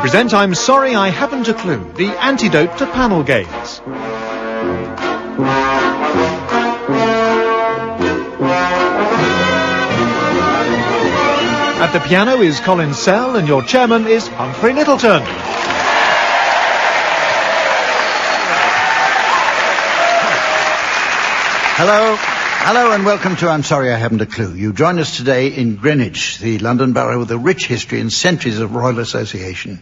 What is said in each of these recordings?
present I'm Sorry I Haven't a Clue, the antidote to panel games. At the piano is Colin Sell and your chairman is Humphrey Littleton. Hello and welcome to I'm Sorry I Haven't a Clue. You join us today in Greenwich, the London borough with a rich history and centuries of royal association.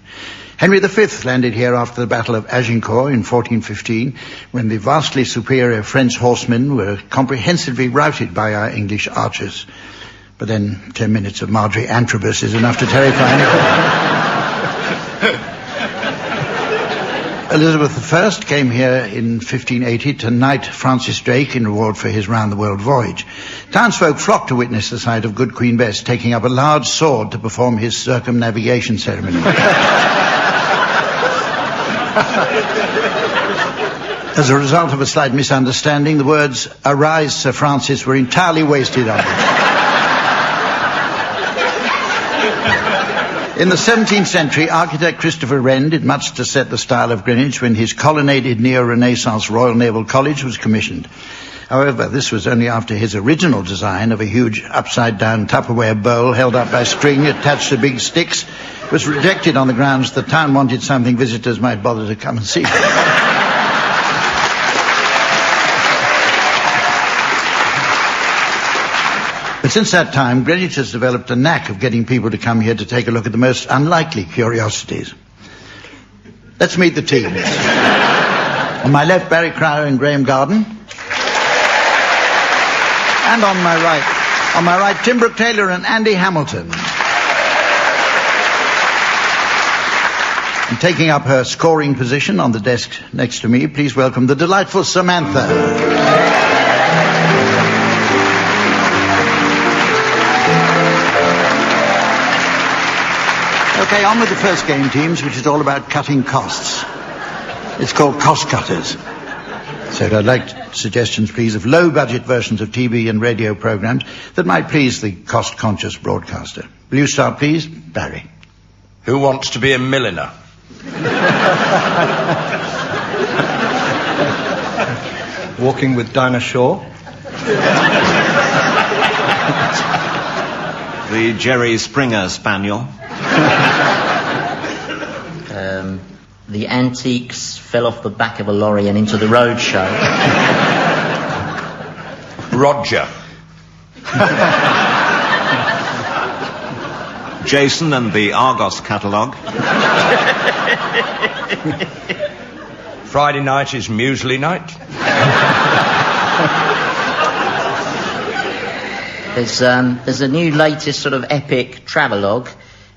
Henry V landed here after the Battle of Agincourt in 1415, when the vastly superior French horsemen were comprehensively routed by our English archers. But then 10 minutes of Marjorie Antrobus is enough to terrify anyone. Elizabeth I came here in 1580 to knight Francis Drake in reward for his round-the-world voyage. Townsfolk flocked to witness the sight of good Queen Bess taking up a large sword to perform his circumnavigation ceremony. As a result of a slight misunderstanding, the words, "Arise, Sir Francis," were entirely wasted on him. In the 17th century, architect Christopher Wren did much to set the style of Greenwich when his colonnaded neo-Renaissance Royal Naval College was commissioned. However, this was only after his original design of a huge upside-down Tupperware bowl held up by string attached to big sticks was rejected on the grounds the town wanted something visitors might bother to come and see. But since that time, Greenwich has developed a knack of getting people to come here to take a look at the most unlikely curiosities. Let's meet the teams. On my left, Barry Cryer and Graham Garden. And on my right, Tim Brooke-Taylor and Andy Hamilton. And taking up her scoring position on the desk next to me, please welcome the delightful Samantha. Okay, on with the first game, teams, which is all about cutting costs. It's called Cost Cutters. So I'd like suggestions, please, of low-budget versions of TV and radio programs that might please the cost-conscious broadcaster. Will you start, please? Barry. Who wants to be a milliner? Walking with Dinah Shaw. The Jerry Springer Spaniel. The antiques fell off the back of a lorry and into the road show. Roger. Jason and the Argos catalogue. Friday night is muesli night. There's a new latest sort of epic travelogue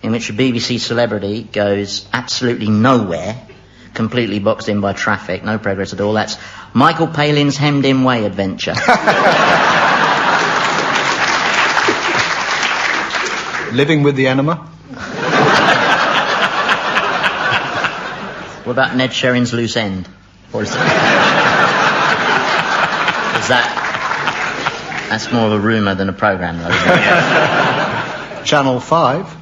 in which a BBC celebrity goes absolutely nowhere, completely boxed in by traffic, no progress at all. That's Michael Palin's Hemmed-In Way adventure. Living with the enema. What about Ned Sherrin's Loose End? Or is that's more of a rumour than a programme, though, isn't it? Channel 5.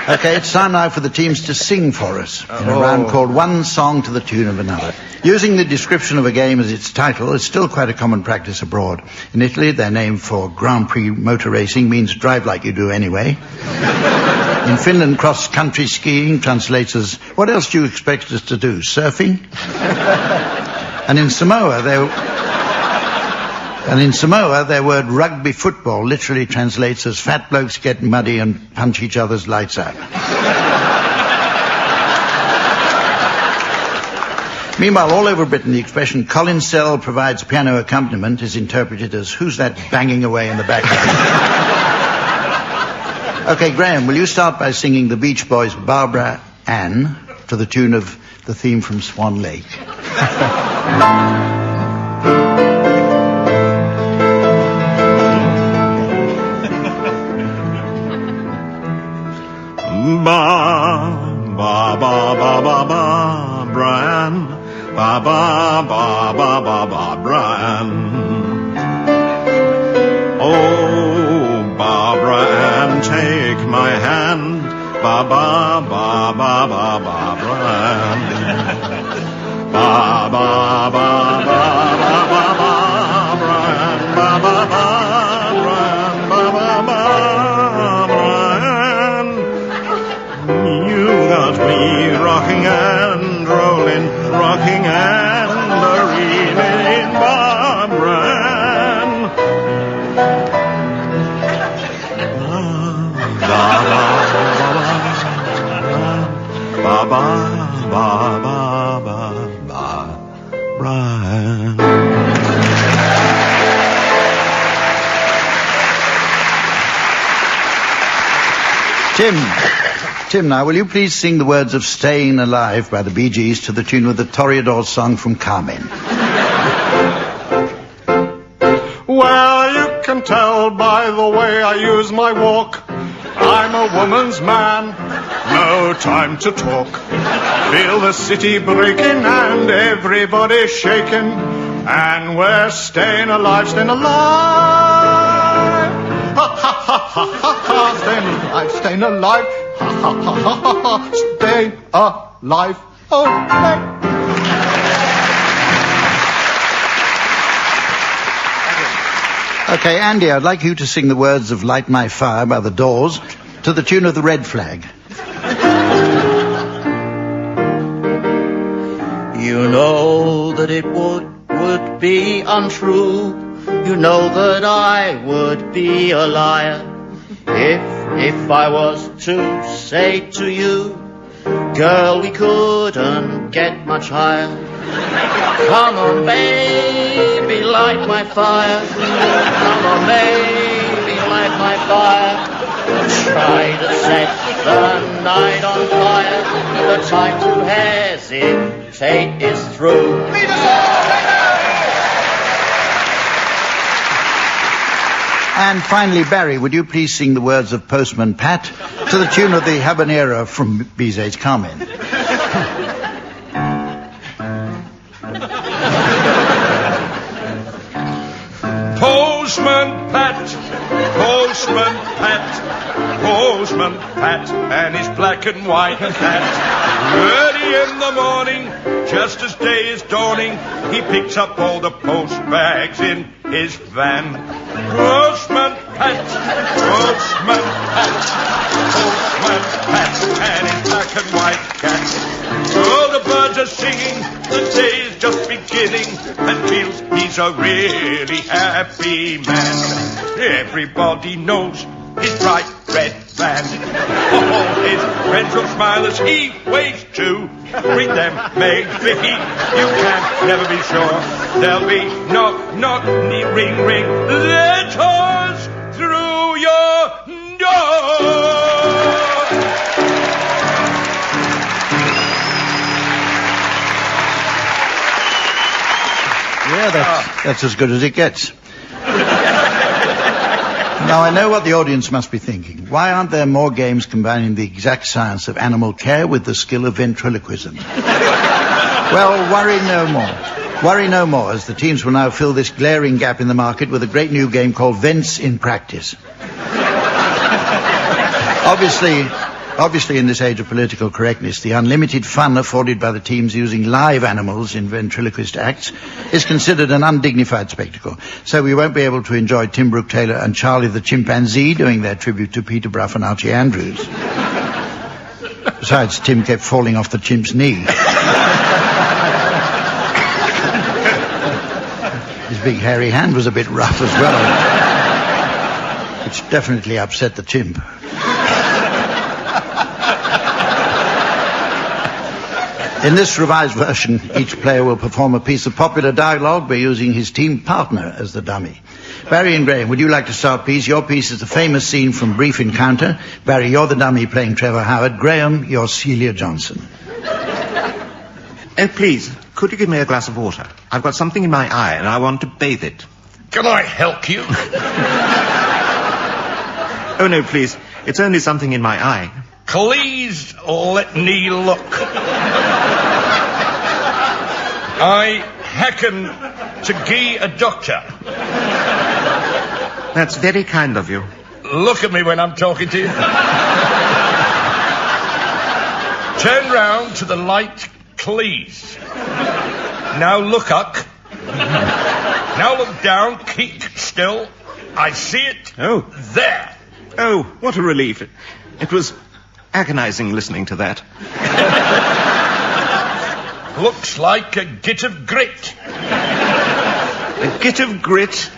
Okay, it's time now for the teams to sing for us in a round called One Song to the Tune of Another. Using the description of a game as its title is still quite a common practice abroad. In Italy, their name for Grand Prix motor racing means drive like you do anyway. In Finland, cross-country skiing translates as, what else do you expect us to do, surfing? And in Samoa, their word rugby football literally translates as fat blokes get muddy and punch each other's lights out. Meanwhile, all over Britain, the expression Colin Sell provides piano accompaniment is interpreted as, who's that banging away in the background? Okay, Graham, will you start by singing the Beach Boys' Barbara Ann to the tune of the theme from Swan Lake? Ba ba ba ba ba ba Brian, ba ba ba ba ba ba Brian. Oh, Barbara Ann take my hand. Ba ba ba ba ba ba Brian. Ba ba ba ba ba ba ba Brian. Ba ba ba Brian. Ba ba ba Brian. You got me rocking and rolling, rocking and reeling, Ba Brian. Ba ba ba ba ba ba ba ba Brian. Tim, now, will you please sing the words of Staying Alive by the Bee Gees to the tune of the Toreador song from Carmen? Well, you can tell by the way I use my walk. I'm a woman's man, no time to talk. Feel the city breaking and everybody shaking, and we're staying alive, staying alive. Ha ha ha ha ha ha, staying alive, staying alive. Ha ha ha ha ha ha, staying alive. Oh, hey. Okay, Andy, I'd like you to sing the words of Light My Fire by the Doors to the tune of the Red Flag. You know that it would be untrue. You know that I would be a liar if I was to say to you, girl, we couldn't get much higher. Come on, baby, light my fire. Come on, baby, light my fire. Try to set the night on fire. The time to hesitate is through. And finally, Barry, would you please sing the words of Postman Pat to the tune of the Habanera from Bizet's Carmen? Postman Pat, Postman Pat, Postman Pat, and his black and white cat. Early in the morning, just as day is dawning, he picks up all the post bags in his van. Postman Pat, Postman Pat, Postman Pat, and his black and white cat. Oh, the birds are singing, the day is just beginning, and feels he's a really happy man. Everybody knows his bright red van. All his friends will smile as he waves to greet them, maybe. You can never be sure. There'll be knock, ring, letters through your door. Yeah, that's as good as it gets. Now, I know what the audience must be thinking. Why aren't there more games combining the exact science of animal care with the skill of ventriloquism? Well, worry no more. Worry no more, as the teams will now fill this glaring gap in the market with a great new game called Vents in Practice. Obviously, in this age of political correctness, the unlimited fun afforded by the teams using live animals in ventriloquist acts is considered an undignified spectacle. So we won't be able to enjoy Tim Brooke-Taylor and Charlie the chimpanzee doing their tribute to Peterborough and Archie Andrews. Besides, Tim kept falling off the chimp's knee. His big hairy hand was a bit rough as well, which definitely upset the chimp. In this revised version, each player will perform a piece of popular dialogue by using his team partner as the dummy. Barry and Graham, would you like to start, please? Your piece is the famous scene from Brief Encounter. Barry, you're the dummy playing Trevor Howard. Graham, you're Celia Johnson. Oh, please, could you give me a glass of water? I've got something in my eye and I want to bathe it. Can I help you? Oh, no, please. It's only something in my eye. Please let me look. I hacken to gie a doctor. That's very kind of you. look at me when I'm talking to you. Turn round to the light, please. Now look up. Now look down, keep still. I see it. Oh. There. Oh, what a relief. It was agonizing listening to that. Looks like a git of grit. A git of grit?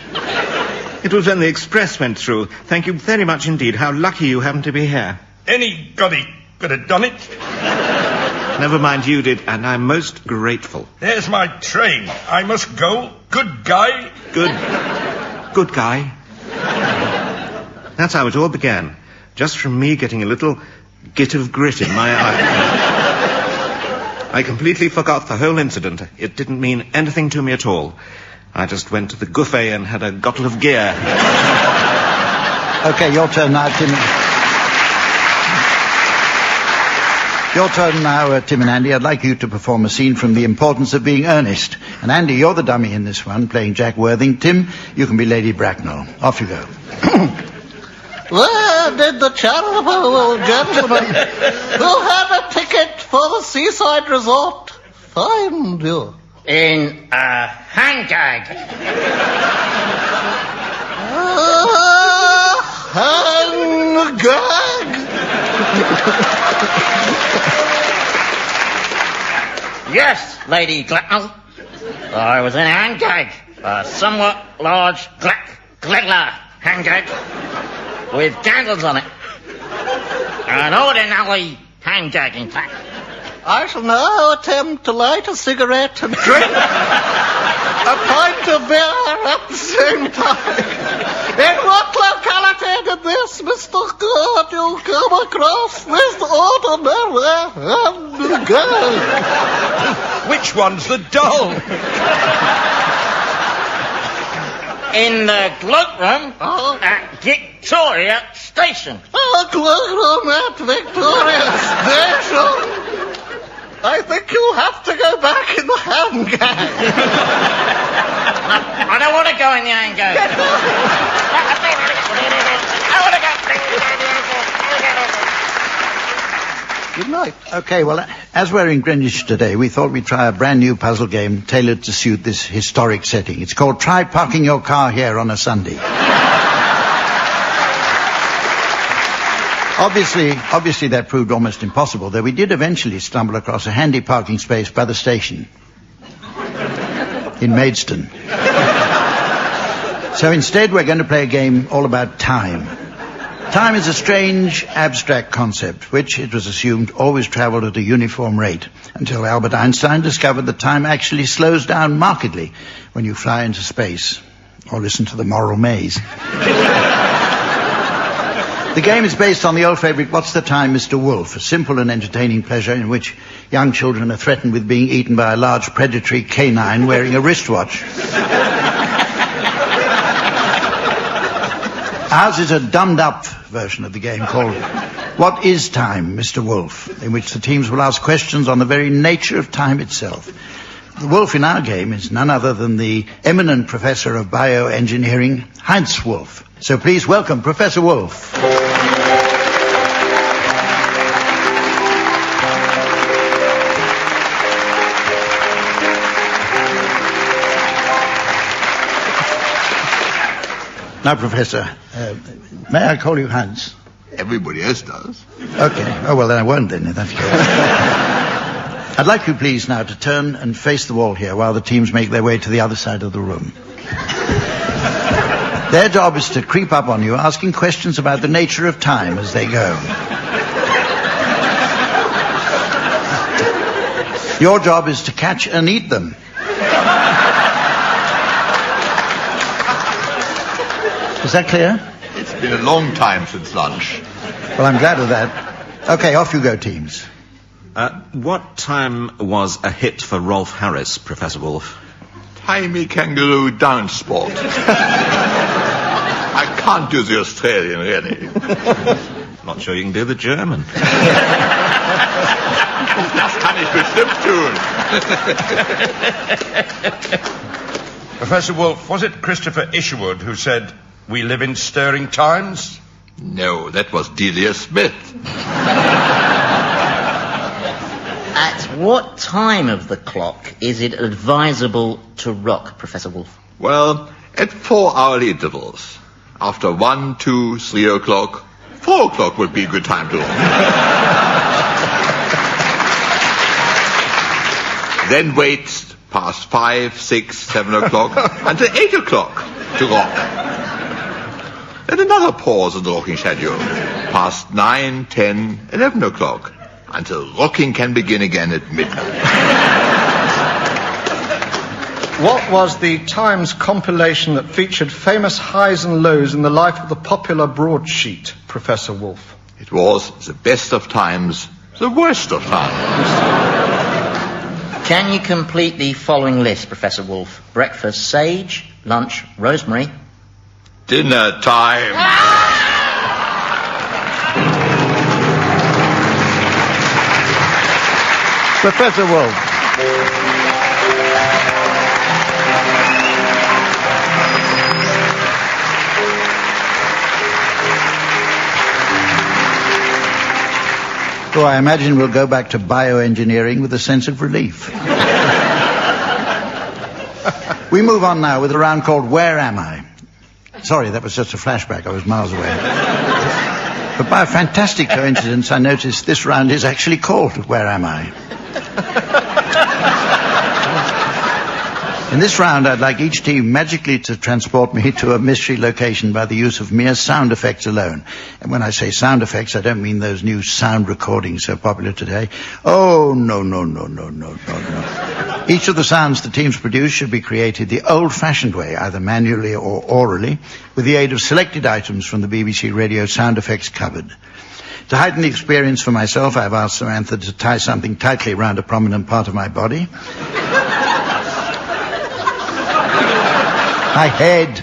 It was when the express went through. Thank you very much indeed. How lucky you happened to be here. Anybody could have done it. Never mind, you did, and I'm most grateful. There's my train. I must go. Good guy. Good guy. That's how it all began. Just from me getting a little git of grit in my eye. I completely forgot the whole incident. It didn't mean anything to me at all. I just went to the buffet and had a bottle of gear. Okay, your turn now, Tim. Your turn now, Tim and Andy. I'd like you to perform a scene from The Importance of Being Earnest. And Andy, you're the dummy in this one, playing Jack Worthing. Tim, you can be Lady Bracknell. Off you go. Where did the charitable gentleman who had a ticket for the seaside resort find you? In a hand gag. Hand gag? Yes, Lady Glacknell. I was in a hand gag. A somewhat large Gleggler hand gag with candles on it. An ordinary hand gag, in fact. I shall now attempt to light a cigarette and drink a pint of beer at the same time. In what locality did this, Mr. God, you come across this ordinary hand gag? Which one's the doll? In the cloakroom at Victoria Station. A cloakroom at Victoria Station? I think you'll have to go back in the hand gag. I don't want to go in the hand gag. I want to go. Good night. Okay, well, as we're in Greenwich today, we thought we'd try a brand new puzzle game tailored to suit this historic setting. It's called Try Parking Your Car Here on a Sunday. Obviously that proved almost impossible, though we did eventually stumble across a handy parking space by the station in Maidstone. So instead we're going to play a game all about time. Time is a strange, abstract concept, which, it was assumed, always travelled at a uniform rate, until Albert Einstein discovered that time actually slows down markedly when you fly into space, or listen to the Moral Maze. The game is based on the old favourite, What's the Time, Mr. Wolf? A simple and entertaining pleasure in which young children are threatened with being eaten by a large predatory canine wearing a wristwatch. Ours is a dumbed-up version of the game called What is Time, Mr. Wolf? In which the teams will ask questions on the very nature of time itself. The wolf in our game is none other than the eminent professor of bioengineering, Heinz Wolf. So please welcome Professor Wolf. Now, Professor, may I call you Hans? Everybody else does. Okay. Oh, well, then I won't then, in that case. I'd like you, please, now to turn and face the wall here while the teams make their way to the other side of the room. Their job is to creep up on you, asking questions about the nature of time as they go. Your job is to catch and eat them. Is that clear? It's been a long time since lunch. Well, I'm glad of that. Okay, off you go, teams. What time was a hit for Rolf Harris, Professor Wolf? Timey kangaroo down spot. I can't do the Australian, really. Not sure you can do the German. Das kann ich bestimmt tun. Professor Wolf, was it Christopher Isherwood who said, "We live in stirring times"? No, that was Delia Smith. At what time of the clock is it advisable to rock, Professor Wolf? Well, at 4-hourly intervals. After 1, 2, 3 o'clock, 4 o'clock would be a good time to rock. Then wait past 5, 6, 7 o'clock until 8 o'clock to rock. Then another pause in the rocking schedule, past 9, 10, 11 o'clock, until rocking can begin again at midnight. What was the Times compilation that featured famous highs and lows in the life of the popular broadsheet, Professor Wolf? It was the best of times, the worst of times. Can you complete the following list, Professor Wolf? Breakfast, sage. Lunch, rosemary. Dinner time. Professor Wolf. So I imagine we'll go back to bioengineering with a sense of relief. We move on now with a round called Where Am I? Sorry, that was just a flashback. I was miles away. But by a fantastic coincidence, I noticed this round is actually called Where Am I? In this round, I'd like each team magically to transport me to a mystery location by the use of mere sound effects alone. And when I say sound effects, I don't mean those new sound recordings so popular today. Oh, no. Each of the sounds the teams produce should be created the old-fashioned way, either manually or orally, with the aid of selected items from the BBC Radio sound effects cupboard. To heighten the experience for myself, I've asked Samantha to tie something tightly around a prominent part of my body. My head.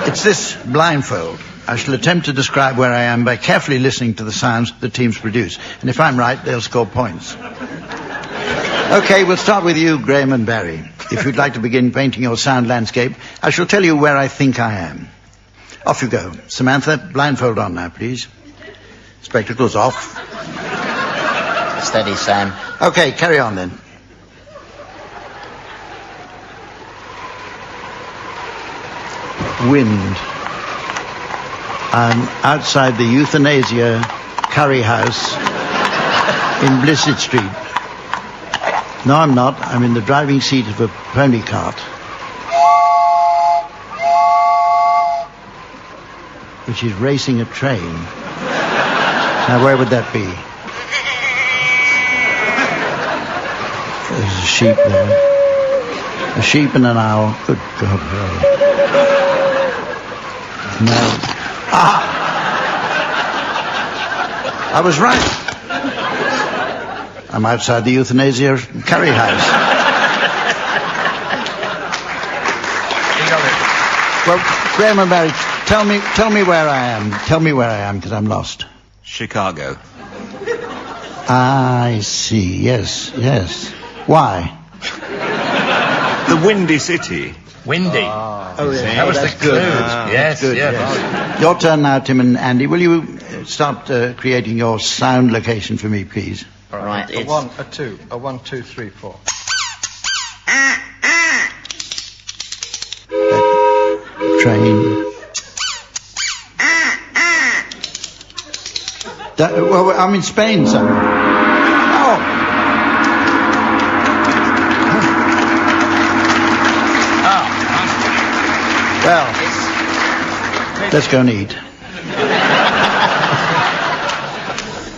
It's this blindfold. I shall attempt to describe where I am by carefully listening to the sounds the teams produce. And if I'm right, they'll score points. Okay, we'll start with you, Graham and Barry. If you'd like to begin painting your sound landscape, I shall tell you where I think I am. Off you go. Samantha, blindfold on now, please. Spectacles off. Steady, Sam. Okay, carry on then. Wind. I'm outside the euthanasia curry house in Blissett Street. No, I'm not. I'm in the driving seat of a pony cart. Which is racing a train. Now, where would that be? There's a sheep there. A sheep and an owl. Good God, really. No. Ah! I was right. I'm outside the euthanasia curry house. Well, Graham and Barry, tell me where I am. Tell me where I am, because I'm lost. Chicago. I see. Yes. Why? The Windy City. Windy. Oh, yeah. That was the clue. Yes. Your turn now, Tim and Andy. Will you start creating your sound location for me, please? All right. A 1, a 2, a 1, 2, 3, 4. Train. Well, I'm in Spain, so. Oh. Well, let's go and eat.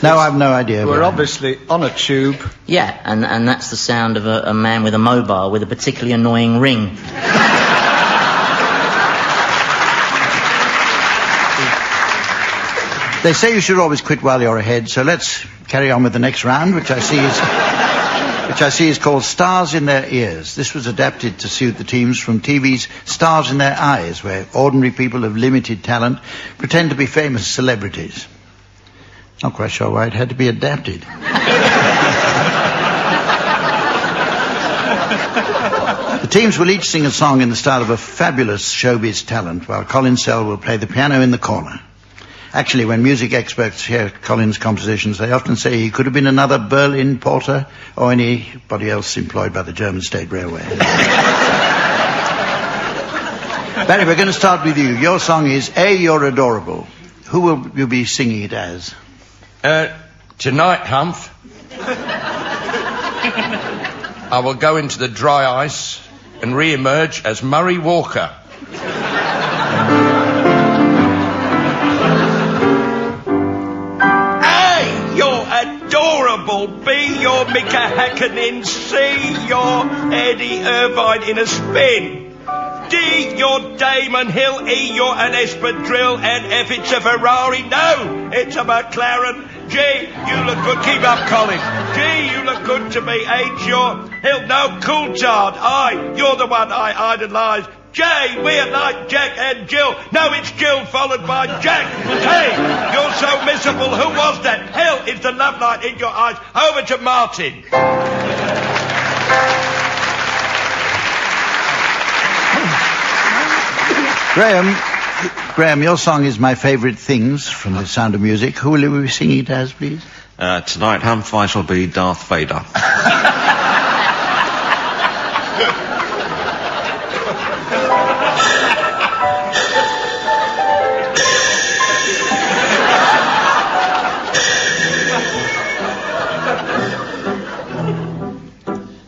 No, I've no idea. We're obviously on a tube. Yeah, and that's the sound of a man with a mobile with a particularly annoying ring. They say you should always quit while you're ahead, so let's carry on with the next round, which I see is called Stars in Their Ears. This was adapted to suit the teams from TV's Stars in Their Eyes, where ordinary people of limited talent pretend to be famous celebrities. Not quite sure why it had to be adapted. The teams will each sing a song in the style of a fabulous showbiz talent, while Colin Sell will play the piano in the corner. Actually, when music experts hear Collins' compositions, they often say he could have been another Berlin Porter or anybody else employed by the German State Railway. Barry, we're going to start with you. Your song is A, You're Adorable. Who will you be singing it as? Tonight, Humph, I will go into the dry ice and re-emerge as Murray Walker. A, you're adorable. B, you're Mika Hakkinen. C, you're Eddie Irvine in a spin. D, you're Damon Hill. E, you're an espadrille. And F, it's a Ferrari. No, it's a McLaren. G, you look good. Keep up, Colin. G, you look good to me. H, you're Hill. No, Coulthard. I, you're the one I idolise. J, we're like Jack and Jill. No, it's Jill followed by Jack. K, you're so miserable. Who was that? Hell, it's the love light in your eyes. Over to Martin. Graham, your song is My Favourite Things from The Sound of Music. Who will you be singing it as, please? Tonight, Humph, I shall be Darth Vader.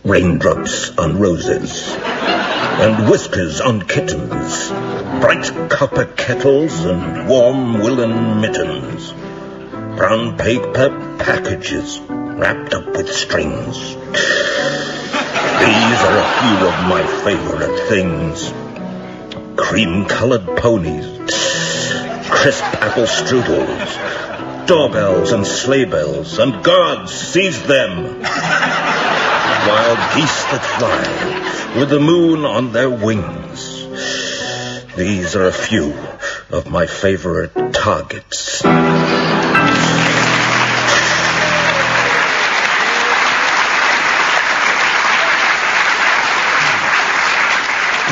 Raindrops on roses, and whiskers on kittens, bright copper kettles and warm woolen mittens, brown paper packages wrapped up with strings. These are a few of my favourite things. Cream-coloured ponies, crisp apple strudels, doorbells and sleigh bells, and God seize them! Wild geese that fly, with the moon on their wings. These are a few of my favourite targets. And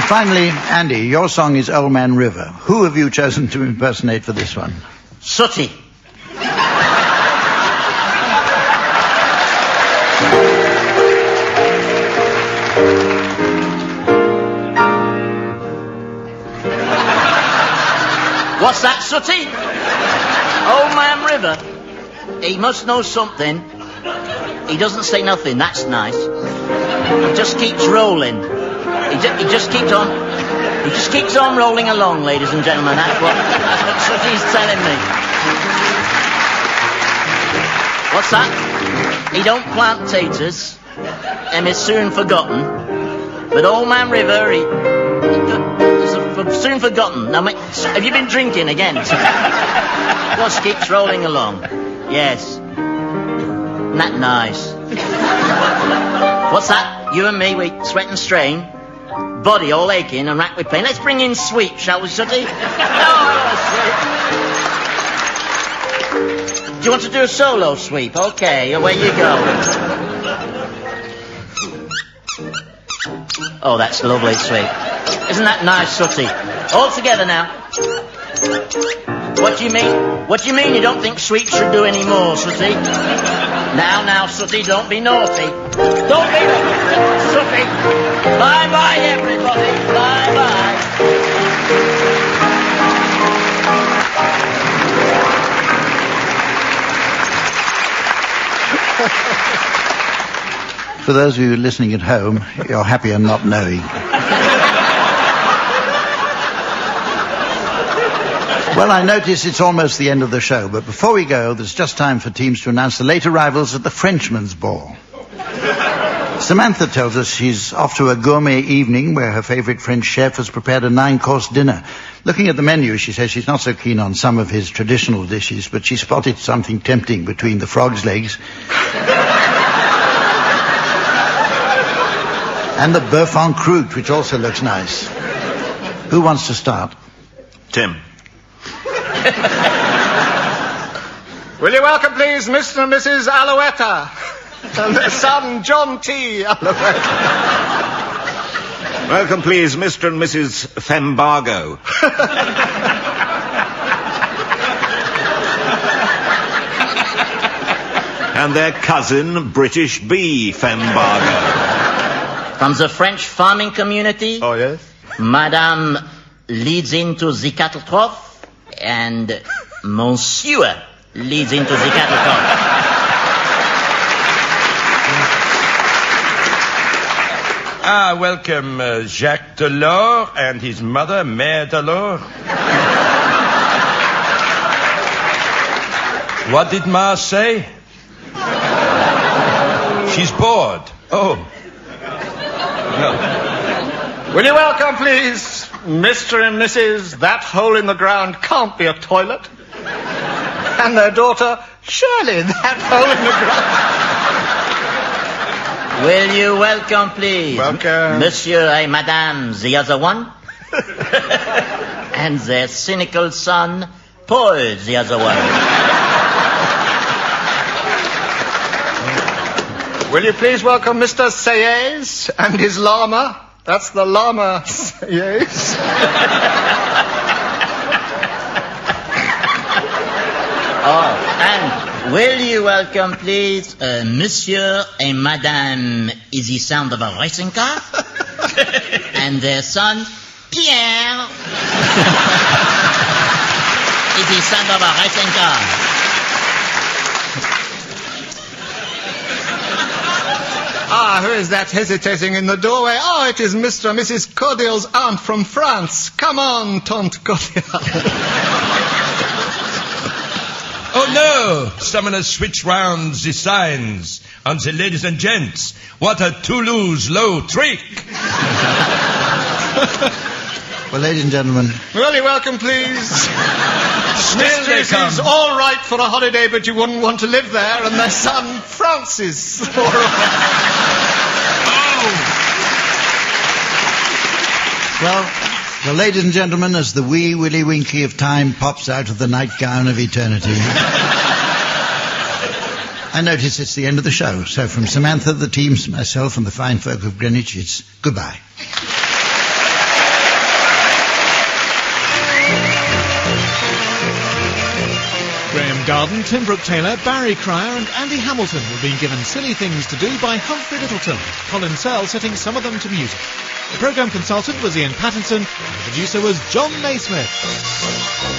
finally, Andy, your song is Old Man River. Who have you chosen to impersonate for this one? Sooty. What's that, Sooty? Old Man River. He must know something. He doesn't say nothing. That's nice. He just keeps rolling. He just keeps on. He just keeps on rolling along, ladies and gentlemen. That's what Sooty's telling me. What's that? He don't plant taters, and is soon forgotten. But Old Man River, he's soon forgotten. Now, have you been drinking again? Just keeps rolling along. Yes. Isn't that nice? What's that? You and me, we sweat and strain. Body all aching and racked with pain. Let's bring in Sweep, shall we, Sooty? Oh, Sweep. Do you want to do a solo, Sweep? Okay, away you go. Oh, that's lovely, Sweep. Isn't that nice, Sooty? All together now. What do you mean? What do you mean you don't think Sweep should do any more, Sooty? Now, Sooty, don't be naughty. Don't be Sooty. Bye-bye, everybody. Bye-bye. For those of you listening at home, you're happier not knowing. Well, I notice it's almost the end of the show, but before we go, there's just time for teams to announce the late arrivals at the Frenchman's Ball. Samantha tells us she's off to a gourmet evening where her favourite French chef has prepared a 9-course dinner. Looking at the menu, she says she's not so keen on some of his traditional dishes, but she spotted something tempting between the frog's legs and the bœuf en croûte, which also looks nice. Who wants to start? Tim. Will you welcome, please, Mr. and Mrs. Alouetta and their son, John T. Alouetta. Welcome, please, Mr. and Mrs. Fembargo. and their cousin, British bee fembargo. From the French farming community, Oh, yes? Madame leads into the cattle trough, and Monsieur leads into the cattle trough. Welcome Jacques Delors and his mother, Mère Delors. What did Ma say? She's bored. Oh. No. Will you welcome, please, Mr. and Mrs. That Hole in the Ground Can't Be a Toilet, and their daughter, Shirley, That Hole in the Ground. Will you welcome, please, Welcome. Monsieur and Madame, the other one, and their cynical son, Paul, the other one. Will you please welcome Mr. Sayes and his llama? That's the llama Sayes. And will you welcome, please, Monsieur and Madame is the sound of a racing car, and their son, Pierre, is the sound of a racing car. Who is that hesitating in the doorway? Oh, it is Mr. and Mrs. Cordial's aunt from France. Come on, Tante Cordial. Oh no! Someone has switched round the signs on the ladies and gents. What a Toulouse low trick! Well, ladies and gentlemen, Will you welcome, please? Still they This come. is all right for a holiday, but you wouldn't want to live there, and their son, Francis. well, ladies and gentlemen, as the wee Willy Winky of time pops out of the nightgown of eternity, I notice it's the end of the show. So from Samantha, the teams, myself, and the fine folk of Greenwich, it's goodbye. Graham Garden, Tim Brooke-Taylor, Barry Cryer and Andy Hamilton were being given silly things to do by Humphrey Littleton, Colin Searle setting some of them to music. The programme consultant was Ian Pattinson, and the producer was John Naismith.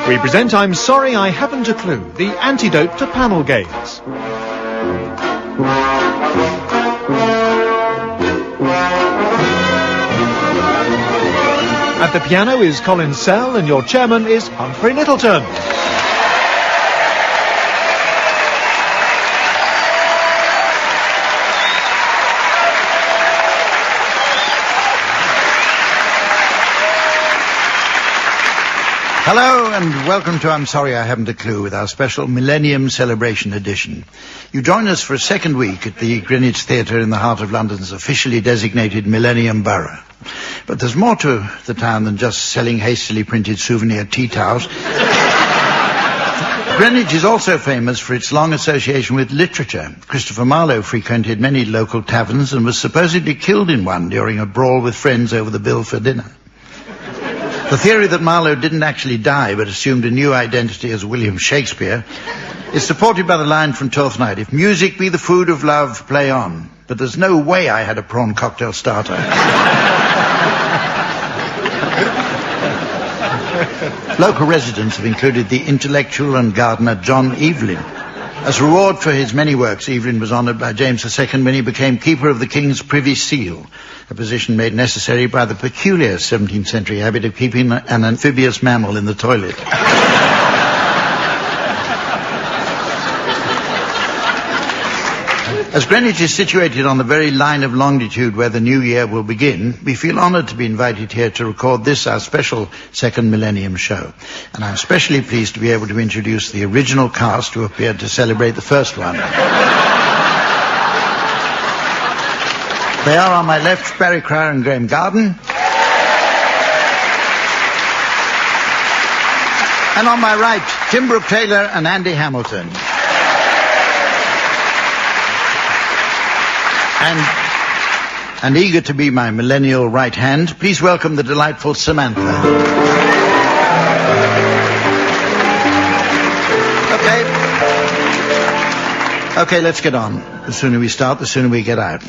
We present I'm Sorry I Haven't a Clue, the antidote to panel games. At the piano is Colin Searle and your chairman is Humphrey Littleton. Hello and welcome to I'm Sorry I Haven't a Clue with our special Millennium Celebration edition. You join us for a second week at the Greenwich Theatre in the heart of London's officially designated Millennium Borough. But there's more to the town than just selling hastily printed souvenir tea towels. Greenwich is also famous for its long association with literature. Christopher Marlowe frequented many local taverns and was supposedly killed in one during a brawl with friends over the bill for dinner. The theory that Marlowe didn't actually die but assumed a new identity as William Shakespeare is supported by the line from Twelfth Night, if music be the food of love, play on. But there's no way I had a prawn cocktail starter. Local residents have included the intellectual and gardener John Evelyn. As reward for his many works, Evelyn was honoured by James II when he became Keeper of the King's Privy Seal, a position made necessary by the peculiar 17th century habit of keeping an amphibious mammal in the toilet. As Greenwich is situated on the very line of longitude where the new year will begin, we feel honoured to be invited here to record this, our special second Millennium show. And I'm especially pleased to be able to introduce the original cast who appeared to celebrate the first one. They are on my left, Barry Cryer and And on my right, Tim Brooke Taylor and Andy Hamilton. And eager to be my millennial right hand, please welcome the delightful Samantha. Okay, let's get on. The sooner we start, the sooner we get out.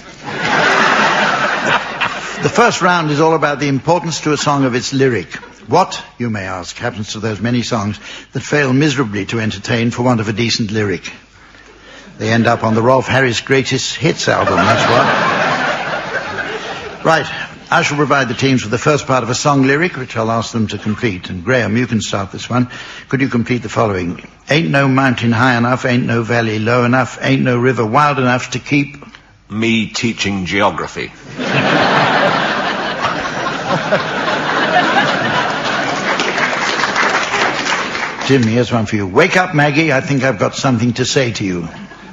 The first round is all about the importance to a song of its lyric. What, you may ask, happens to those many songs that fail miserably to entertain for want of a decent lyric? They end up on the Rolf Harris Greatest Hits album, that's what. Right, I shall provide the teams with the first part of a song lyric, which I'll ask them to complete. And Graham, you can start this one. Could you complete the following? Ain't no mountain high enough, ain't no valley low enough, ain't no river wild enough to keep... Me teaching geography. Jim, here's one for you. Wake up, Maggie, I think I've got something to say to you.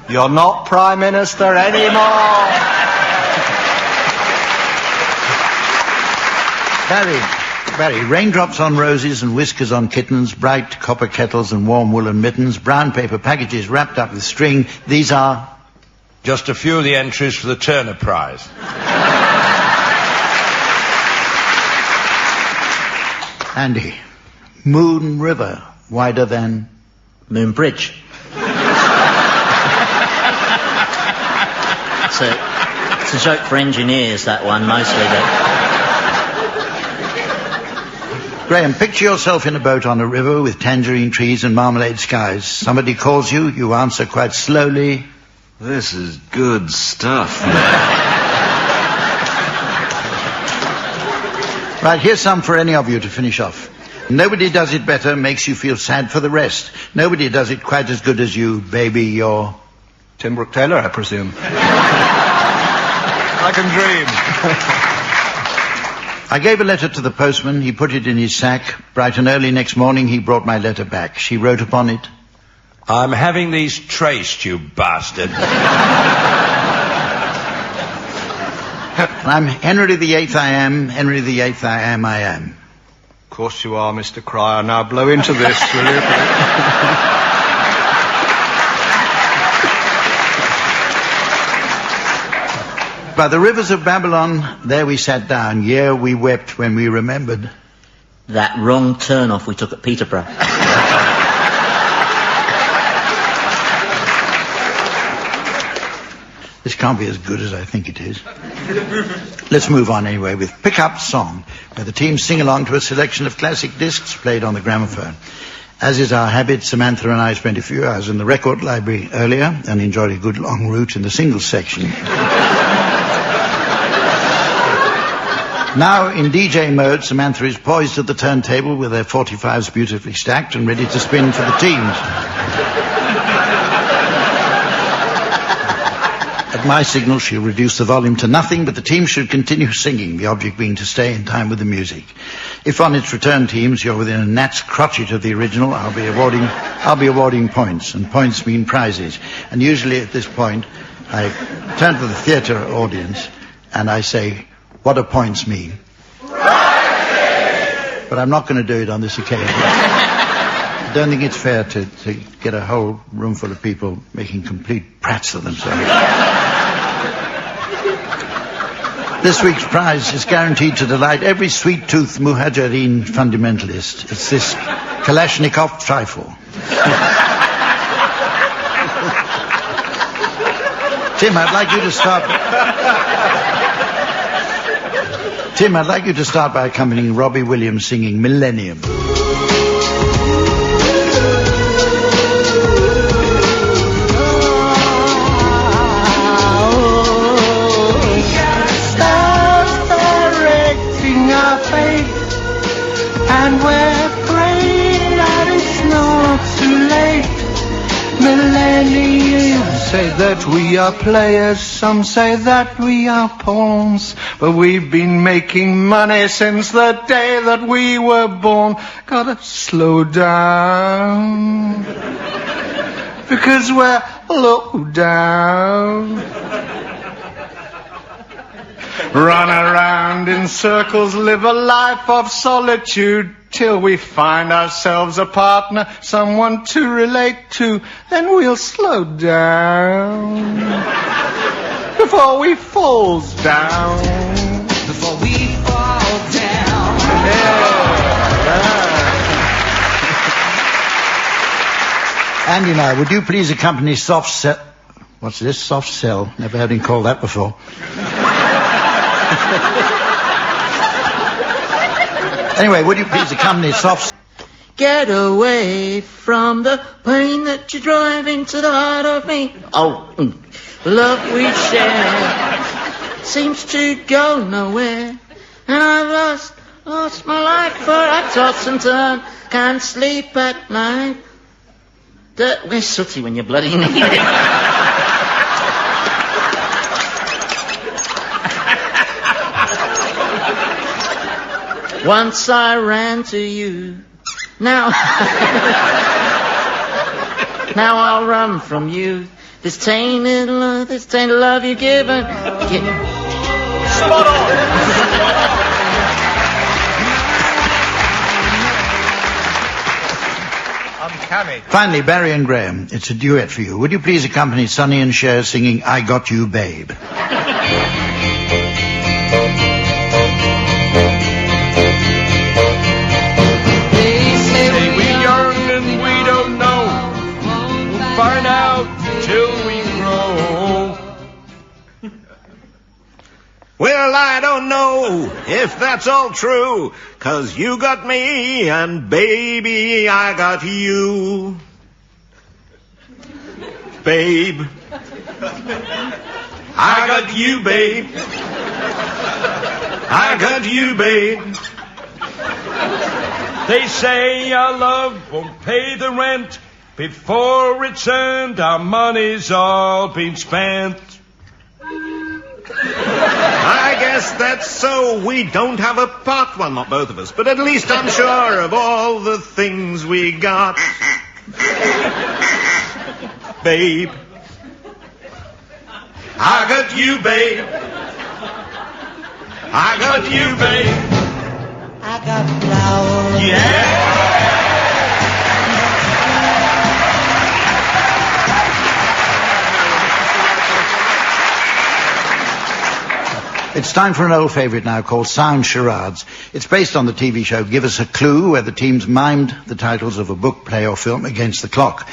You're not Prime Minister anymore. Barry, raindrops on roses and whiskers on kittens, bright copper kettles and warm woolen mittens, brown paper packages wrapped up with string. These are... Just a few of the entries for the Turner Prize. Andy, Moon River, wider than... Moon Bridge. It's a joke for engineers, that one, mostly. Graham, picture yourself in a boat on a river with tangerine trees and marmalade skies. Somebody calls you, you answer quite slowly. This is good stuff. Right, here's some for any of you to finish off. Nobody does it better, makes you feel sad for the rest. Nobody does it quite as good as you, baby, you're... Tim Brooke Taylor, I presume. I can dream. I gave a letter to the postman. He put it in his sack. Bright and early next morning, he brought my letter back. She wrote upon it, I'm having these traced, you bastard. I'm Henry VIII I am, Henry VIII I am, I am. Of course you are, Mr. Cryer. Now blow into this, will you? By the rivers of Babylon, there we sat down. Yeah, we wept when we remembered That wrong turn-off we took at Peterborough. This can't be as good as I think it is. Let's move on anyway with Pick Up Song, where the teams sing along to a selection of classic discs played on the gramophone. As is our habit, Samantha and I spent a few hours in the record library earlier and enjoyed a good long route in the singles section. Now, in DJ mode, Samantha is poised at the turntable with her 45s beautifully stacked and ready to spin for the teams. At my signal, she'll reduce the volume to nothing, but the team should continue singing, the object being to stay in time with the music. If on its return teams you're within a gnat's crotchet of the original, I'll be awarding points, and points mean prizes. And usually at this point, I turn to the theatre audience and I say, what do points mean? But I'm not going to do it on this occasion. I don't think it's fair to get a whole room full of people making complete prats of themselves. This week's prize is guaranteed to delight every sweet-toothed Muhajirin fundamentalist. It's this Kalashnikov trifle. Tim, I'd like you to start by accompanying Robbie Williams singing Millennium. And we're praying that it's not too late. Millennials say that we are players, some say that we are pawns, but we've been making money since the day that we were born. Gotta slow down, because we're low down. Run around in circles, live a life of solitude. till we find ourselves a partner, someone to relate to. Then we'll slow down before we falls down. Before we fall down. Andy now, would you please accompany Soft Cell... What's this? Soft Cell. Never heard him call that before. Anyway, would you please accompany Soft... Get away from the pain that you're driving to the heart of me. Oh, love we share seems to go nowhere. And I've lost my life for I toss and turn. Can't sleep at night. We're sooty when you bloody need it. Once I ran to you. Now I'll run from you. This tainted love you've given. Spot on! Finally, Barry and Graham, it's a duet for you. Would you please accompany Sonny and Cher singing I Got You, Babe? They say we're young and we don't know. We'll find out till we grow. Well, I don't know if that's all true, 'cause you got me and baby, I got you. Babe. I got you, babe. I got you, babe. They say our love won't pay the rent. Before it's earned, our money's all been spent. I guess that's so. We don't have a part, well, not both of us, but at least I'm sure of all the things we got. Babe. I got you, babe. I got you, babe. I got flowers. Yeah. It's time for an old favourite now called Sound Charades. It's based on the TV show Give Us a Clue, where the teams mimed the titles of a book, play or film against the clock.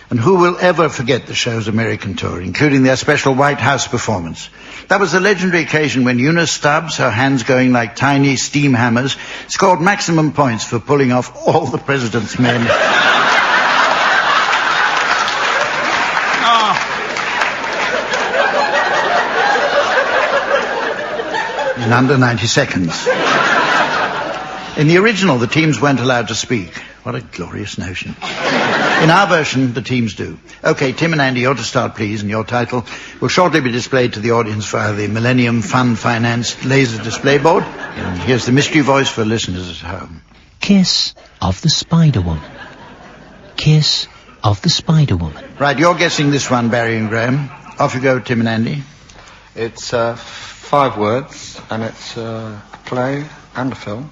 And who will ever forget the show's American tour, including their special White House performance? That was the legendary occasion when Eunice Stubbs, her hands going like tiny steam hammers, scored maximum points for pulling off all the president's men. In under 90 seconds. In the original, the teams weren't allowed to speak. What a glorious notion. In our version, the teams do. Okay, Tim and Andy, you're to start, please, and your title will shortly be displayed to the audience via the Millennium Fund Finance laser display board. And here's the mystery voice for listeners at home. Kiss of the Spider Woman. Kiss of the Spider Woman. Right, you're guessing this one, Barry and Graham. Off you go, Tim and Andy. It's 5 words, and it's a play and a film.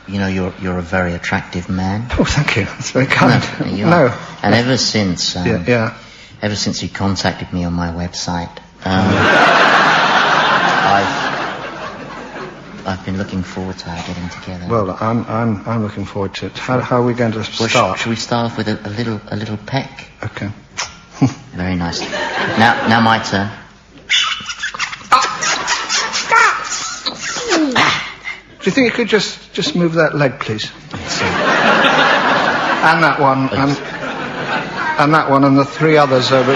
You know, you're a very attractive man. Oh, thank you. That's very kind. No. And ever since, yeah. Ever since you contacted me on my website, I've been looking forward to our getting together. Well, I'm looking forward to it. How are we going to start? Should we start off with a little peck? Okay. Very nice. Now my turn. Do you think you could just move that leg, please? And that one, and that one, and the 3 others over.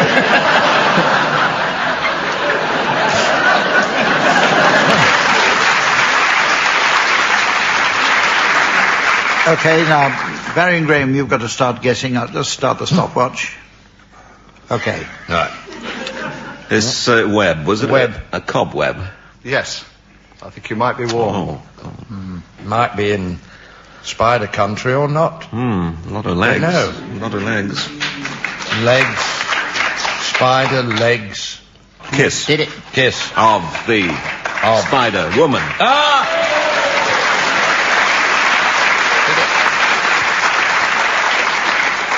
Okay, now, Barry and Graham, you've got to start guessing. I'll just start the stopwatch. Okay. Right. This web, was it? Web. A cobweb? Yes. I think you might be warm. Oh. Might be in spider country or not. A lot of legs. No. A lot of legs. Legs. Spider legs. Kiss. Did it? Kiss. Of the spider woman. Ah!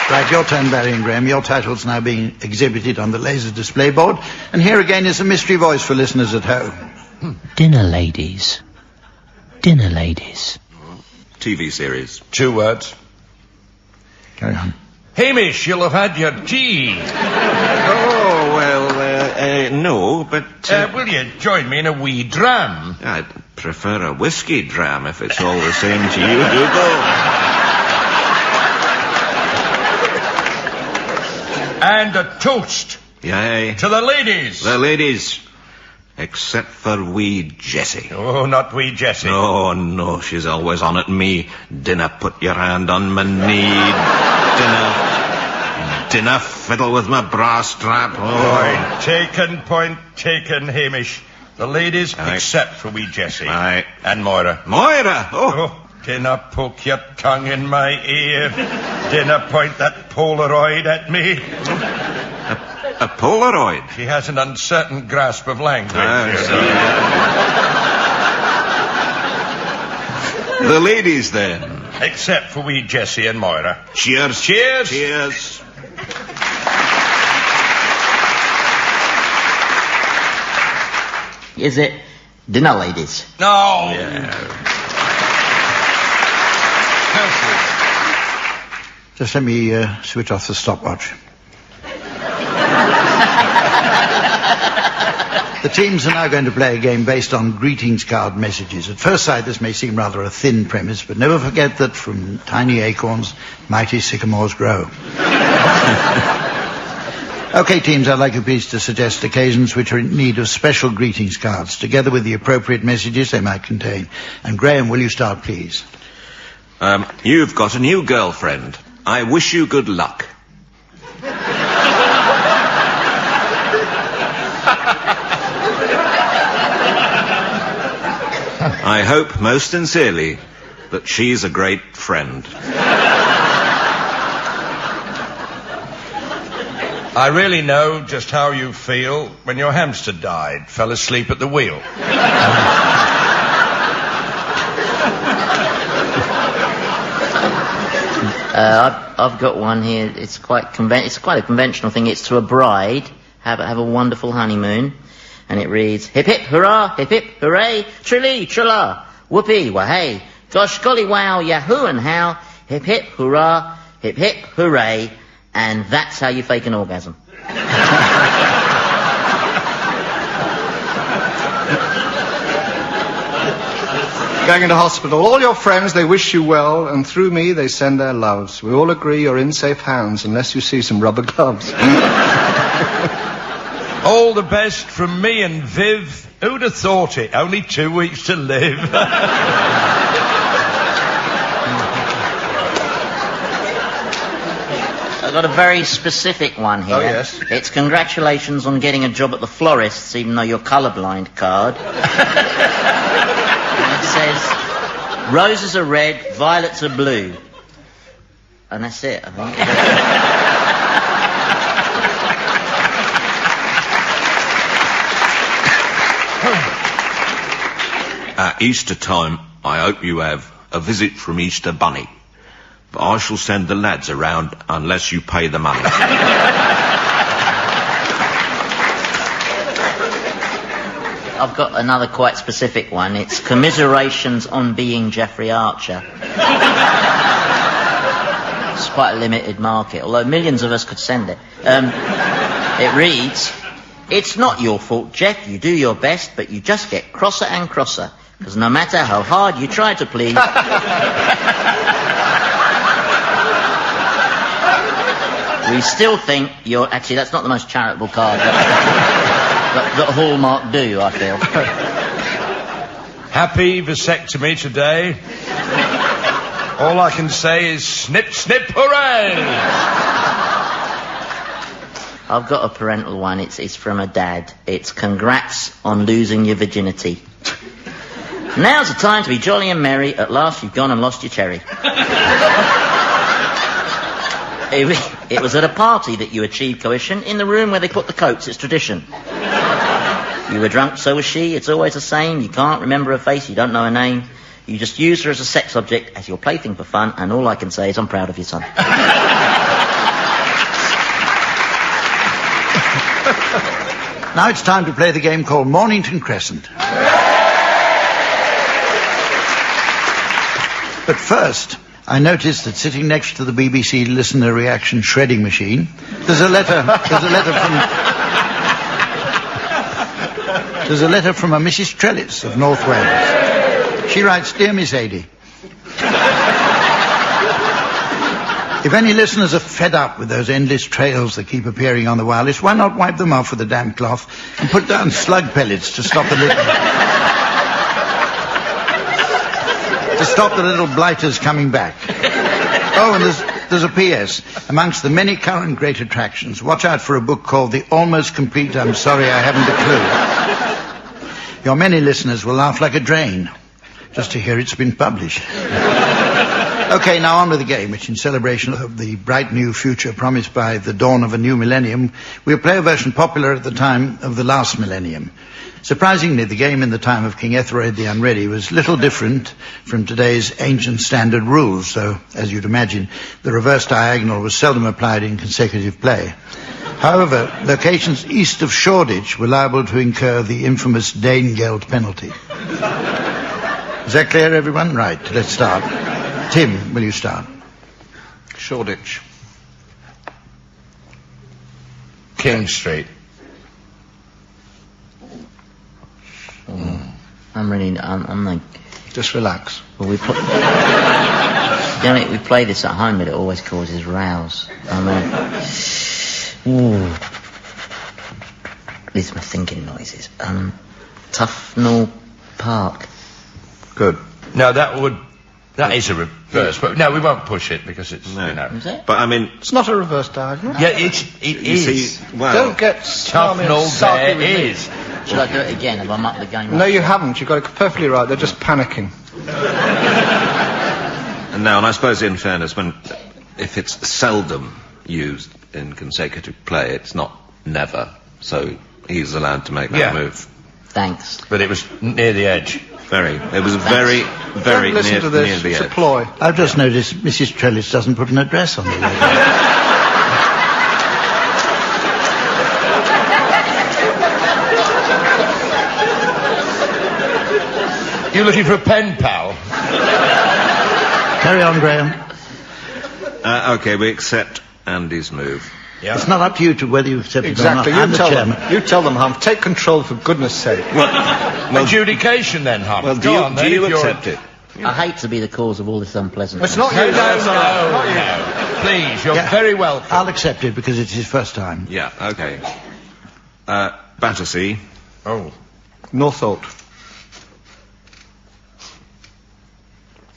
Right, your turn, Barry and Graham. Your title's now being exhibited on the laser display board. And here again is a mystery voice for listeners at home. Dinner ladies. Dinner ladies. TV series. 2 words. Carry on. Hamish, you'll have had your tea. Oh, well, no, but... Will you join me in a wee dram? I'd prefer a whiskey dram if it's all the same to you, Dougal. And a toast. Yay. To the ladies. The ladies. Except for wee Jessie. Oh, not wee Jessie. Oh, no, she's always on at me. Dinna put your hand on my knee. Dinna fiddle with my bra strap. Oh. Point taken, Hamish. The ladies, except for wee Jessie. Aye. And Moira. Moira? Oh. Dinna poke your tongue in my ear. Dinna point that Polaroid at me. A Polaroid? She has an uncertain grasp of language. The ladies, then. Except for wee Jessie and Moira. Cheers. Cheers. Cheers. Is it dinner ladies? No. Yeah. Just let me switch off the stopwatch. The teams are now going to play a game based on greetings card messages. At first sight, this may seem rather a thin premise, but never forget that from tiny acorns, mighty sycamores grow. Okay, teams, I'd like you please to suggest occasions which are in need of special greetings cards, together with the appropriate messages they might contain. And Graham, will you start, please? You've got a new girlfriend. I wish you good luck. I hope most sincerely that she's a great friend. I really know just how you feel when your hamster died, fell asleep at the wheel. I've got one here. It's quite a conventional thing. It's to a bride. Have a wonderful honeymoon. And it reads, hip hip hurrah, hip hip hooray, trilly trilla, whoopee wahey, gosh golly wow, yahoo and how, hip hip hurrah, hip hip hooray, and that's how you fake an orgasm. Going into hospital, all your friends, they wish you well, and through me they send their loves. We all agree you're in safe hands unless you see some rubber gloves. All the best from me and Viv. Who'd have thought it? Only 2 weeks to live. I've got a very specific one here. Oh, yes. It's congratulations on getting a job at the florist's, even though you're colourblind card. And it says, roses are red, violets are blue. And that's it, I think. At Easter time, I hope you have a visit from Easter Bunny. But I shall send the lads around unless you pay the money. I've got another quite specific one. It's commiserations on being Jeffrey Archer. It's quite a limited market, although millions of us could send it. It reads, it's not your fault, Jeff. You do your best, but you just get crosser and crosser. Because no matter how hard you try to please... we still think you're... Actually, that's not the most charitable card that Hallmark do, I feel. Happy vasectomy today. All I can say is snip, snip, hooray! I've got a parental one. It's from a dad. It's congrats on losing your virginity. Now's the time to be jolly and merry. At last you've gone and lost your cherry. It was at a party that you achieved coition in the room where they put the coats. It's tradition. You were drunk, so was she. It's always the same. You can't remember her face. You don't know her name. You just use her as a sex object, as your plaything for fun. And all I can say is I'm proud of you, son. Now it's time to play the game called Mornington Crescent. But first, I noticed that sitting next to the BBC listener reaction shredding machine, there's a letter from a Mrs. Trellis of North Wales. She writes, "Dear Miss Adie, if any listeners are fed up with those endless trails that keep appearing on the wireless, why not wipe them off with a damp cloth and put down slug pellets to stop the little blighters coming back. Oh, and there's a P.S. Amongst the many current great attractions, watch out for a book called The Almost Complete I'm Sorry I Haven't a Clue. Your many listeners will laugh like a drain just to hear it's been published." Okay, now on with the game, which in celebration of the bright new future promised by the dawn of a new millennium, we'll play a version popular at the time of the last millennium. Surprisingly, the game in the time of King Ethelred the Unready was little different from today's ancient standard rules, so, as you'd imagine, the reverse diagonal was seldom applied in consecutive play. However, locations east of Shoreditch were liable to incur the infamous Danegeld penalty. Is that clear, everyone? Right, let's start. Tim, will you start? Shoreditch. King Street. I'm like... Just relax. Well, we play this at home, but it always causes rows. These are my thinking noises. Tufnell Park. Good. No, that is a reverse, but no, we won't push it because it's, No. you know. Is it? But I mean, It's not a reverse diagonal. Yeah, it is. see, well, Don't get Tufnell there is. Should I do it again if I'm up the game? No, you haven't. You got it perfectly right. They're just panicking. and I suppose in fairness, if it's seldom used in consecutive play, it's not never. So he's allowed to make that move. Thanks. But it was near the edge. It was very, very Don't listen near, to this. near the It's a edge. ploy. I've just noticed Mrs. Trellis doesn't put an address on the letter. You looking for a pen pal? Carry on, Graham. Okay, we accept Andy's move. Yeah. It's not up to you to whether you accept Exactly. it or not. I'm the You chairman. tell them, Hump. Take control for goodness sake. Adjudication then, Hum. Well, do you accept it? I hate to be the cause of all this unpleasantness. It's not you. No. Please, you're very welcome. I'll accept it because it's his first time. Yeah, okay. Battersea. Oh. Northolt.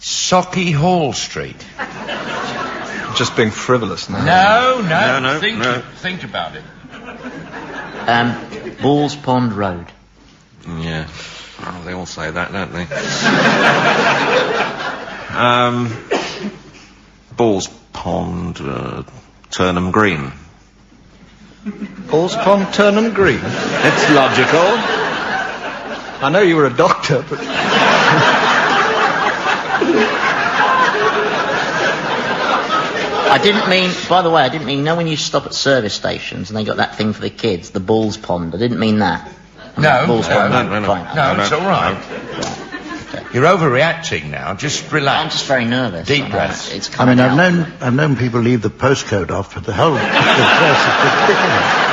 Socky Hall Street. Just being frivolous now. No. Think about it. Balls Pond Road. Yeah. Oh, they all say that, don't they? Balls Pond, Turnham Green. Balls Pond, Turnham Green. It's logical. I know you were a doctor, but... I didn't mean, by the way, you know when you stop at service stations and they got that thing for the kids, the Balls Pond? I didn't mean that. No, It's all right. You're overreacting now. Just relax. I'm just very nervous. Deep breaths. It's I coming mean, out. I've known people leave the postcode off, but the whole address is ridiculous.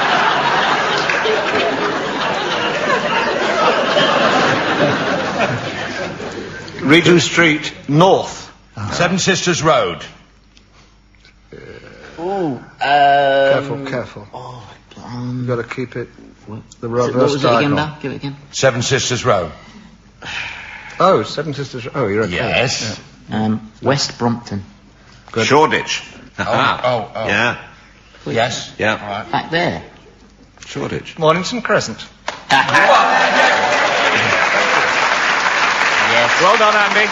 Regent Street, North. Seven Sisters Road. Careful. You've got to keep it the What reverse was it again, diagonal. Bal? Give it again. Seven Sisters Road. Oh, Seven Sisters. Oh, you're okay. Yes. West Brompton. Good. Shoreditch. Oh. Yeah. Yes. Yeah. All right. Back there. Shoreditch. Mornington Crescent. Yes. Well done, Andy.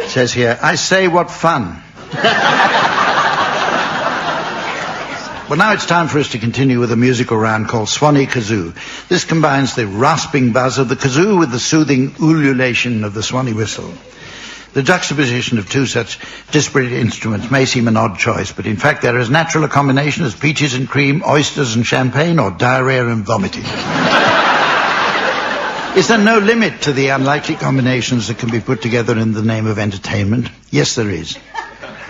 It says here, I say what fun. Well, now it's time for us to continue with a musical round called Swanee Kazoo. This combines the rasping buzz of the kazoo with the soothing ululation of the Swanee whistle. The juxtaposition of two such disparate instruments may seem an odd choice, but in fact they're as natural a combination as peaches and cream, oysters and champagne, or diarrhea and vomiting. Is there no limit to the unlikely combinations that can be put together in the name of entertainment? Yes, there is.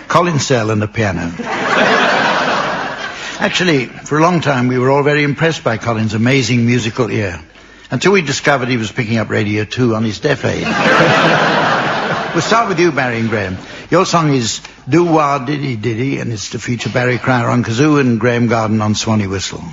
Colin Sell and a piano. Actually, for a long time we were all very impressed by Colin's amazing musical ear, until we discovered he was picking up Radio 2 on his deaf aid. We'll start with you, Barry and Graham. Your song is Do-Wah Diddy Diddy, and it's to feature Barry Cryer on kazoo and Graham Garden on swanee whistle.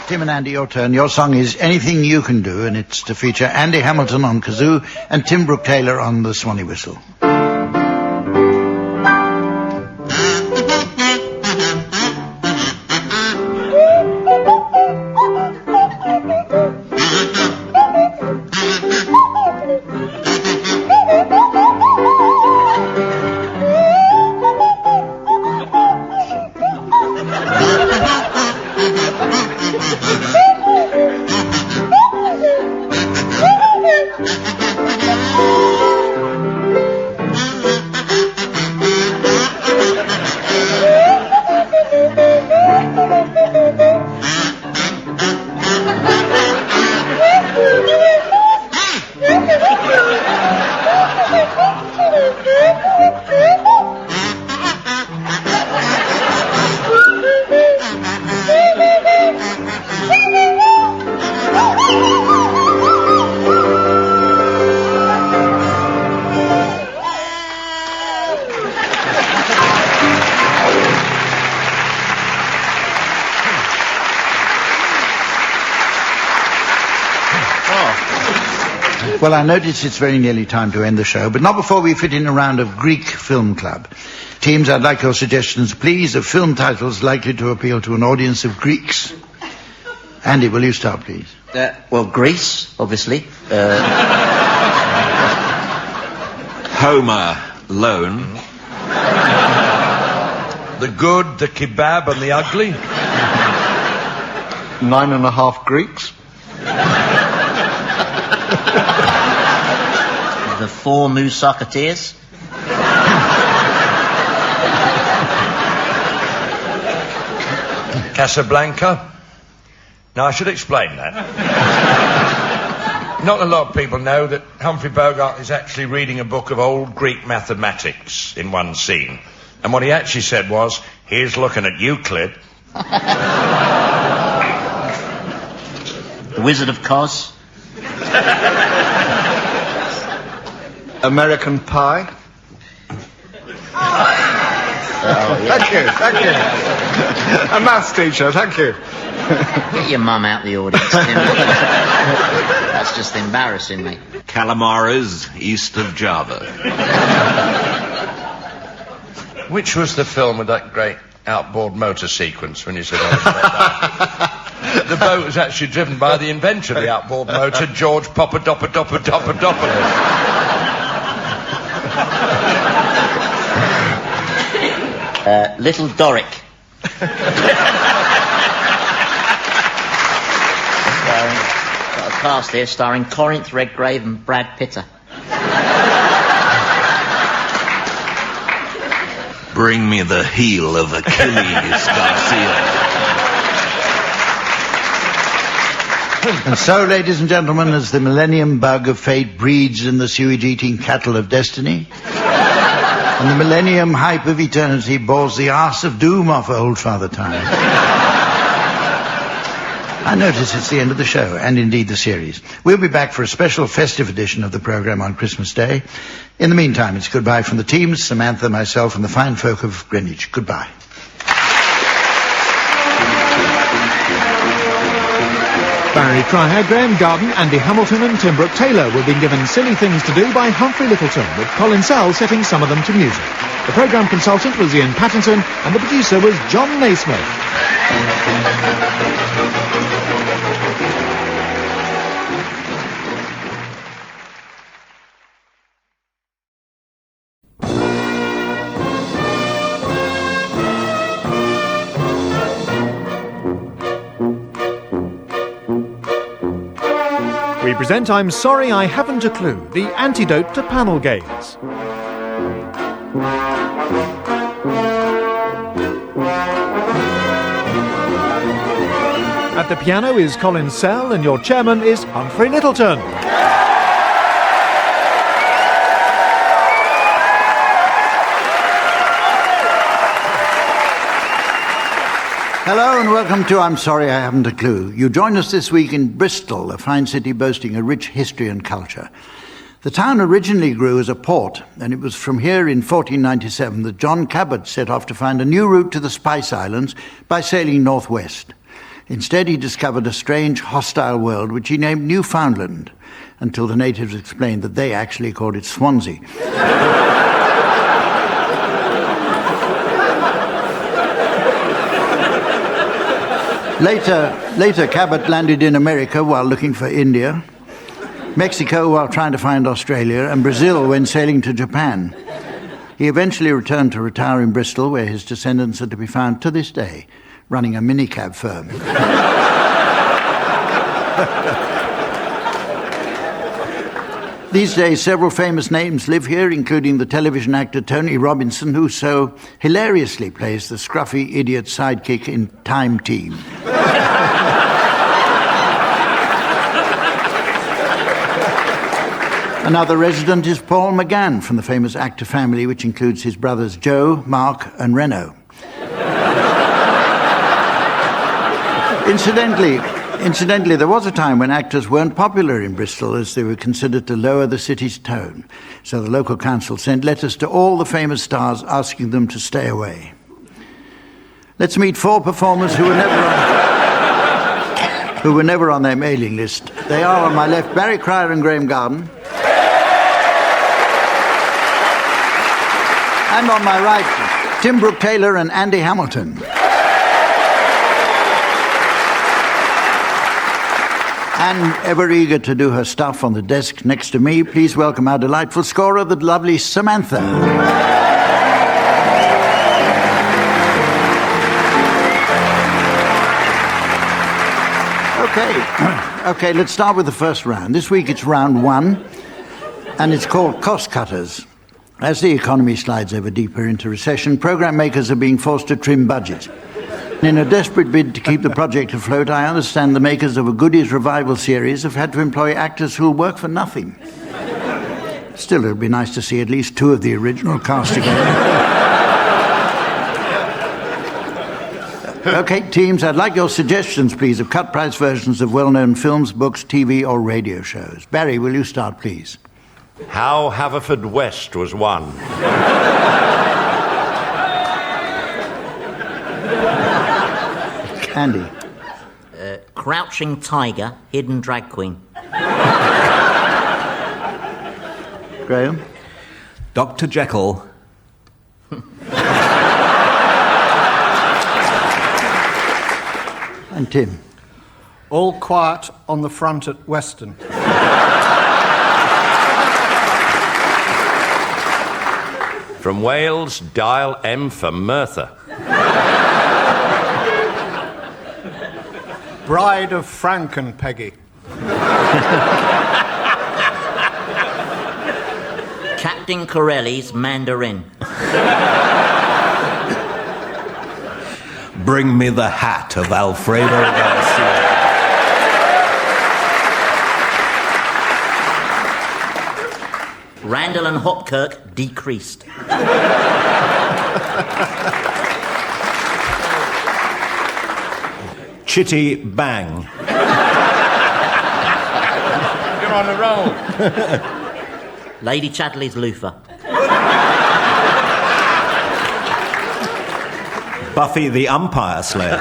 Tim and Andy, your turn. Your song is Anything You Can Do, and it's to feature Andy Hamilton on kazoo and Tim Brooke-Taylor on the swanee whistle. Well, I notice it's very nearly time to end the show, but not before we fit in a round of Greek Film Club. Teams, I'd like your suggestions, please, of film titles likely to appeal to an audience of Greeks. Andy, will you start, please? Well, Greece, obviously. Homer Lone. The Good, the Kebab, and the Ugly. 9.5 Greeks. The Four Musketeers. Casablanca. Now, I should explain that. Not a lot of people know that Humphrey Bogart is actually reading a book of old Greek mathematics in one scene. And what he actually said was, here's looking at Euclid. The Wizard of Cos. American Pie. Thank you. A maths teacher, thank you. Get your mum out the audience, Tim. That's just embarrassing me. Calamaras east of Java. Which was the film with that great outboard motor sequence when you said that? The boat was actually driven by the inventor of the outboard motor, George Papadopoulos. Little Doric. Got a cast here starring Corinth Redgrave and Brad Pitt. Bring me the heel of Achilles, Garcia. And so, ladies and gentlemen, as the millennium bug of fate breeds in the sewage-eating cattle of destiny, and the millennium hype of eternity bores the arse of doom off old Father Time, I notice it's the end of the show, and indeed the series. We'll be back for a special festive edition of the programme on Christmas Day. In the meantime, it's goodbye from the teams, Samantha, myself, and the fine folk of Greenwich. Goodbye. Barry Cryer, Graham Garden, Andy Hamilton and Tim Brooke Taylor were being given silly things to do by Humphrey Littleton, with Colin Sell setting some of them to music. The programme consultant was Ian Pattinson, and the producer was John Naismith. We present I'm Sorry I Haven't a Clue, the antidote to panel games. At the piano is Colin Sell and your chairman is Humphrey Littleton. Hello and welcome to I'm Sorry I Haven't a Clue. You join us this week in Bristol, a fine city boasting a rich history and culture. The town originally grew as a port, and it was from here in 1497 that John Cabot set off to find a new route to the Spice Islands by sailing northwest. Instead, he discovered a strange, hostile world which he named Newfoundland, until the natives explained that they actually called it Swansea. Later, Cabot landed in America while looking for India, Mexico while trying to find Australia, and Brazil when sailing to Japan. He eventually returned to retire in Bristol, where his descendants are to be found to this day, running a minicab firm. These days, several famous names live here, including the television actor Tony Robinson, who so hilariously plays the scruffy idiot sidekick in Time Team. Another resident is Paul McGann from the famous actor family, which includes his brothers Joe, Mark, and Reno. Incidentally, there was a time when actors weren't popular in Bristol, as they were considered to lower the city's tone. So the local council sent letters to all the famous stars asking them to stay away. Let's meet four performers who were never on their mailing list. They are, on my left, Barry Cryer and Graham Garden. And on my right, Tim Brooke Taylor and Andy Hamilton. And ever eager to do her stuff on the desk next to me, please welcome our delightful scorer, the lovely Samantha. Okay, let's start with the first round. This week it's round one, and it's called Cost Cutters. As the economy slides ever deeper into recession, program makers are being forced to trim budgets. In a desperate bid to keep the project afloat, I understand the makers of a Goodies revival series have had to employ actors who'll work for nothing. Still, it would be nice to see at least two of the original cast again. Okay, teams, I'd like your suggestions, please, of cut-price versions of well-known films, books, TV, or radio shows. Barry, will you start, please? How Haverfordwest was won. Andy. Crouching Tiger, Hidden Drag Queen. Graham. Dr. Jekyll. And Tim. All Quiet on the Front at Weston. From Wales, dial M for Merthyr. Bride of Frankenpeggy. Captain Corelli's Mandarin. Bring me the hat of Alfredo Garcia. Randall and Hopkirk decreased. Chitty Bang. You're on a roll. Lady Chatterley's loofah. Buffy the Umpire Slayer.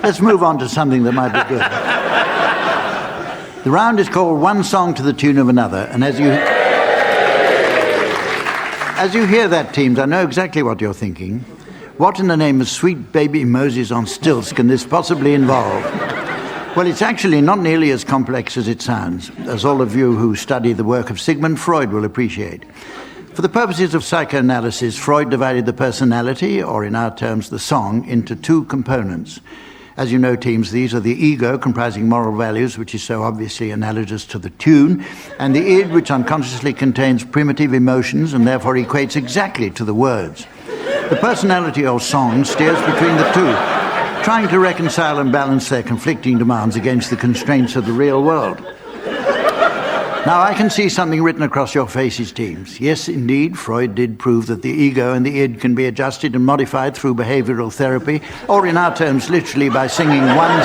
Let's move on to something that might be good. The round is called One Song to the Tune of Another, and as you hear that, teams, I know exactly what you're thinking. What in the name of sweet baby Moses on stilts can this possibly involve? Well, it's actually not nearly as complex as it sounds, as all of you who study the work of Sigmund Freud will appreciate. For the purposes of psychoanalysis, Freud divided the personality, or in our terms, the song, into two components. As you know, teams, these are the ego, comprising moral values, which is so obviously analogous to the tune, and the id, which unconsciously contains primitive emotions and therefore equates exactly to the words. The personality or song steers between the two, trying to reconcile and balance their conflicting demands against the constraints of the real world. Now, I can see something written across your faces, teams. Yes, indeed, Freud did prove that the ego and the id can be adjusted and modified through behavioral therapy, or in our terms, literally by singing one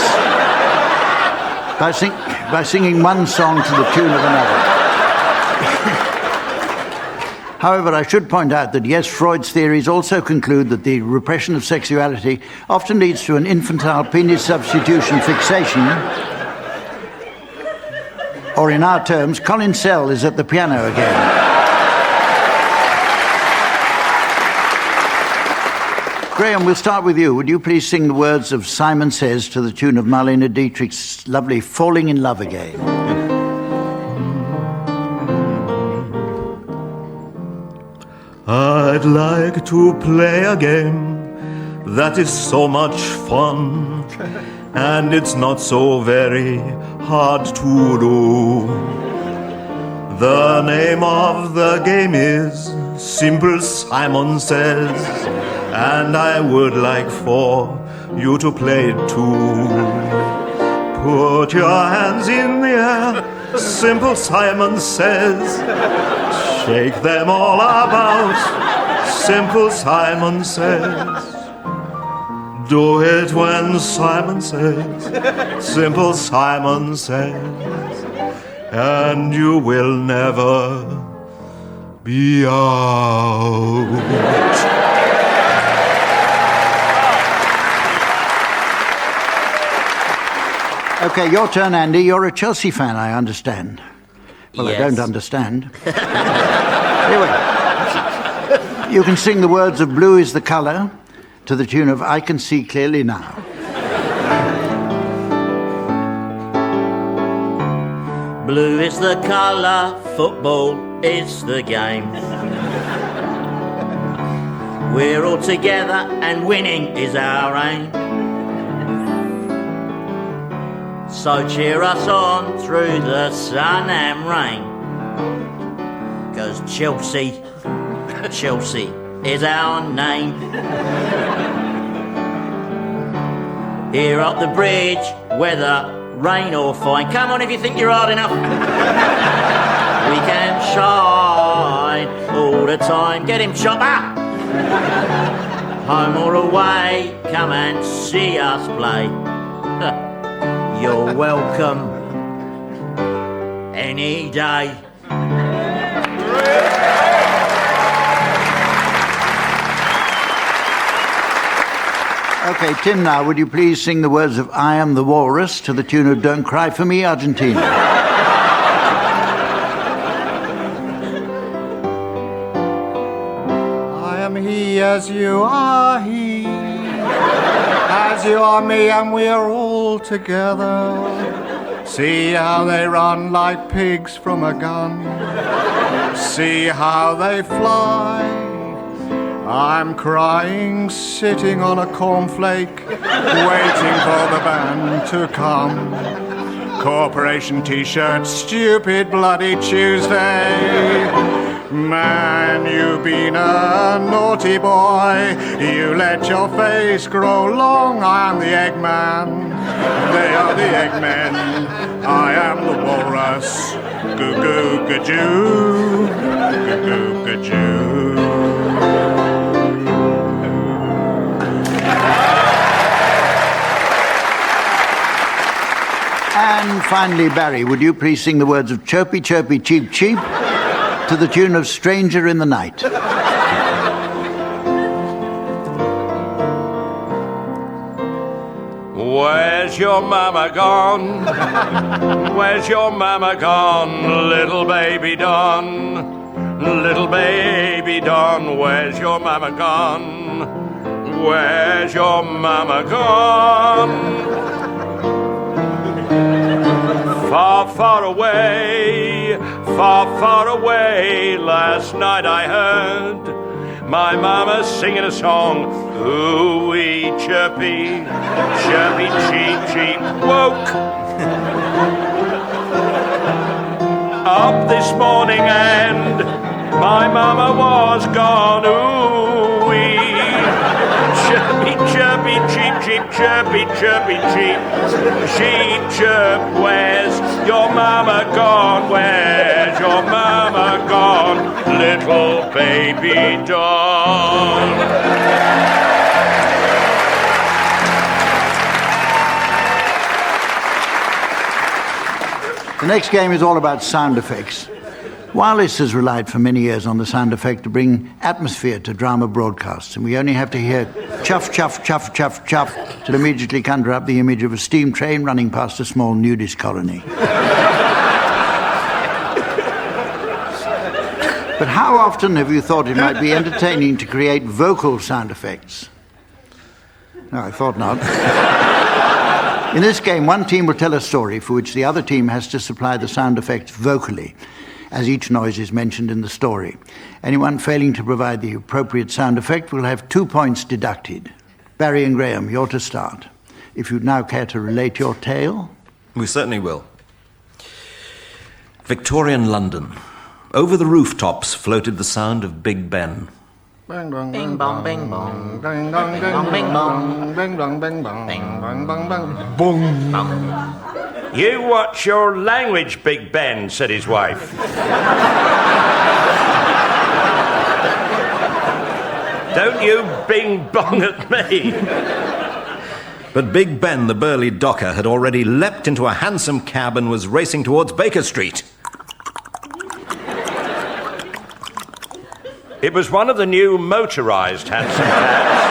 song to the tune of another. However, I should point out that, yes, Freud's theories also conclude that the repression of sexuality often leads to an infantile penis substitution fixation, or in our terms, Colin Sell is at the piano again. Graham, we'll start with you. Would you please sing the words of Simon Says to the tune of Marlene Dietrich's lovely Falling in Love Again? I'd like to play a game that is so much fun, and it's not so very hard to do. The name of the game is Simple Simon Says, and I would like for you to play it too. Put your hands in the air, Simple Simon Says. Shake them all about, Simple Simon Says. Do it when Simon says, Simple Simon says, and you will never be out. Okay, your turn, Andy. You're a Chelsea fan, I understand. Well, yes. I don't understand. Anyway, you can sing the words of Blue is the Colour to the tune of I Can See Clearly Now. Blue is the colour, football is the game. We're all together and winning is our aim. So cheer us on through the sun and rain. 'Cause Chelsea is our name. Here up the bridge, whether rain or fine. Come on if you think you're hard enough. We can shine all the time. Get him, Chopper! Home or away, come and see us play. You're welcome any day. Okay, Tim, now, would you please sing the words of I Am the Walrus to the tune of Don't Cry for Me, Argentina? I am he as you are he, as you are me, and we are all together. See how they run like pigs from a gun. See how they fly. I'm crying, sitting on a cornflake, waiting for the band to come. Corporation t-shirt, stupid bloody Tuesday. Man, you've been a naughty boy. You let your face grow long. I am the Eggman. They are the Eggmen. I am the Walrus. Goo goo gajoo. Goo goo gajoo. finally, Barry, would you please sing the words of Chirpy, Chirpy, Cheep, Cheep to the tune of Stranger in the Night? Where's your mama gone? Where's your mama gone? Little baby Dawn. Little baby Dawn. Where's your mama gone? Where's your mama gone? Far, far away, last night I heard my mama singing a song. Ooh-wee, chirpy, chirpy, cheep, cheep, woke up this morning and my mama was gone. Ooh-wee, chirpy, chirpy, cheep, cheep, chirpy, chirpy, cheep, cheep, chirp. Where's your mama gone? Where's your mama gone? Little baby Dawn. The next game is all about sound effects. Wireless has relied for many years on the sound effect to bring atmosphere to drama broadcasts, and we only have to hear chuff, chuff, chuff, chuff, chuff to immediately conjure up the image of a steam train running past a small nudist colony. But how often have you thought it might be entertaining to create vocal sound effects? No, I thought not. In this game, one team will tell a story for which the other team has to supply the sound effects vocally, as each noise is mentioned in the story. Anyone failing to provide the appropriate sound effect will have 2 points deducted. Barry and Graham, you're to start. If you'd now care to relate your tale. We certainly will. Victorian London. Over the rooftops floated the sound of Big Ben. Bing bong, Bing bong, bing bong. Ding dong, Bing bong, bing bong. bing bong, bing bong, Bing bong, bong, bong, boom. You watch your language, Big Ben, said his wife. Don't you bing bong at me. But Big Ben, the burly docker, had already leapt into a hansom cab and was racing towards Baker Street. It was one of the new motorised hansom cabs.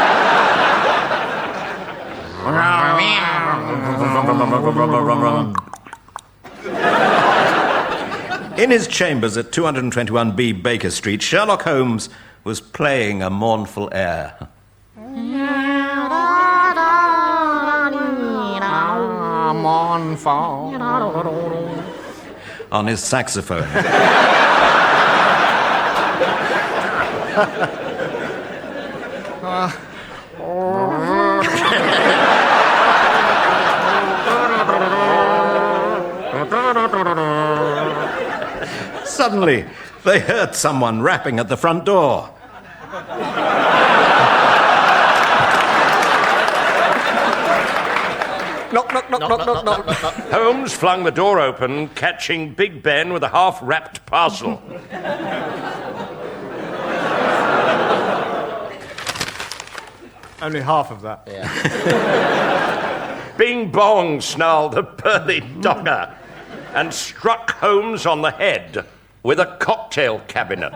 In his chambers at 221B Baker Street, Sherlock Holmes was playing a mournful air. On his saxophone. Suddenly, they heard someone rapping at the front door. Knock, knock, knock, knock, knock, knock. Holmes flung the door open, catching Big Ben with a half-wrapped parcel. Only half of that. Yeah. Bing bong, snarled the burly docker, and struck Holmes on the head with a cocktail cabinet.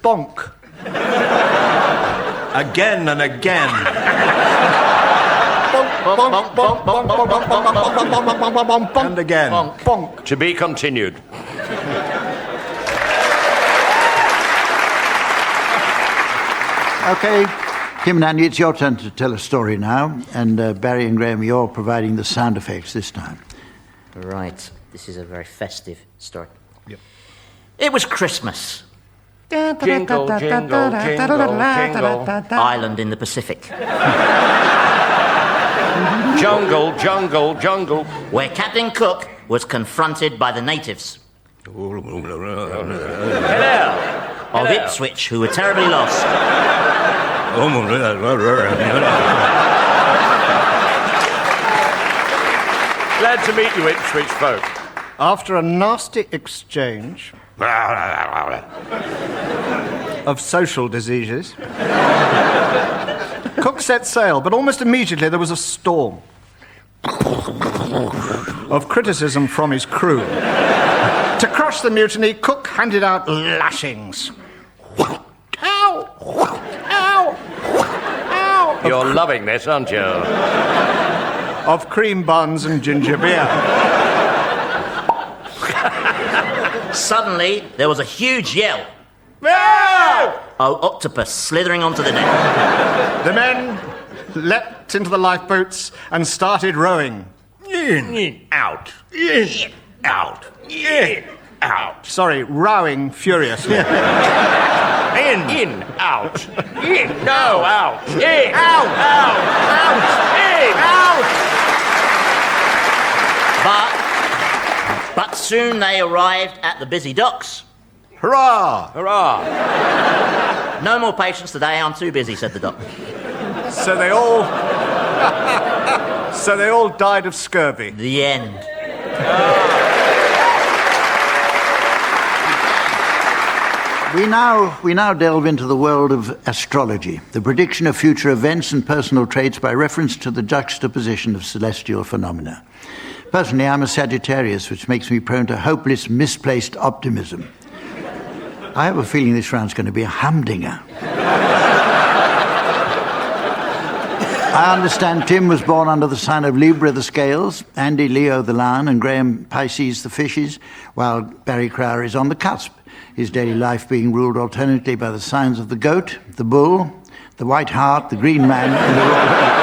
Bonk. Again and again. Bonk, bonk, bonk, bonk, bonk, bonk, bonk, bonk, bonk, bonk, bonk, bonk, bonk, And again. bonk, bonk. To be continued. Okay, Tim and Andy, it's your turn to tell a story now, and Barry and Graham, you're providing the sound effects this time. Right. This is a very festive story. Yep. It was Christmas. Jingle, jingle, jingle, jingle. Island in the Pacific. Jungle, jungle, jungle. Where Captain Cook was confronted by the natives of Ipswich, who were terribly lost. Glad to meet you, Ipswich folk. After a nasty exchange of social diseases, Cook set sail, but almost immediately there was a storm of criticism from his crew. To crush the mutiny, Cook handed out lashings. Ow! Ow! Ow! You're loving this, aren't you? Of cream buns and ginger beer. Suddenly, there was a huge yell. No! Oh, octopus slithering onto the deck. The men leapt into the lifeboats and started rowing. In, out, in, out, in, out. Sorry, rowing furiously. In, out, in, no, out, in, out, in, out. But soon they arrived at the busy docks. Hurrah! hurrah. No more patience today, I'm too busy, said the doctor. So they all died of scurvy. The end. We now delve into the world of astrology, the prediction of future events and personal traits by reference to the juxtaposition of celestial phenomena. Personally, I'm a Sagittarius, which makes me prone to hopeless, misplaced optimism. I have a feeling this round's going to be a humdinger. I understand Tim was born under the sign of Libra, the scales, Andy, Leo, the lion, and Graham, Pisces, the fishes, while Barry Cryer is on the cusp, his daily life being ruled alternately by the signs of the goat, the bull, the white hart, the green man, and the royal.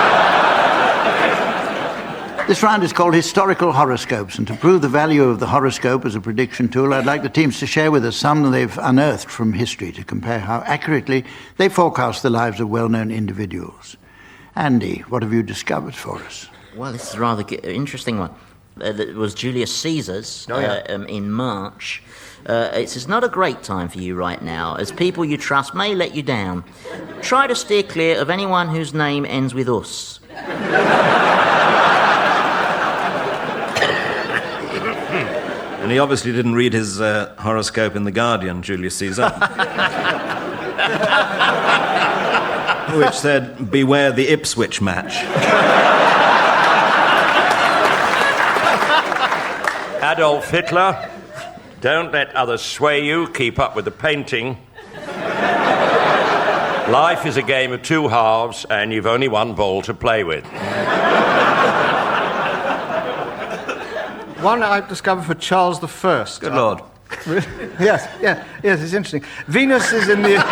This round is called Historical Horoscopes, and to prove the value of the horoscope as a prediction tool, I'd like the teams to share with us some they've unearthed from history to compare how accurately they forecast the lives of well-known individuals. Andy, what have you discovered for us? Well, this is a rather interesting one. It was Julius Caesar's in March. It says, not a great time for you right now, as people you trust may let you down. Try to steer clear of anyone whose name ends with us. And he obviously didn't read his horoscope in The Guardian, Julius Caesar. Which said, beware the Ipswich match. Adolf Hitler, don't let others sway you, keep up with the painting. Life is a game of two halves, and you've only one ball to play with. One I've discovered for Charles I. Good Lord. Yes, it's interesting. Venus is in the...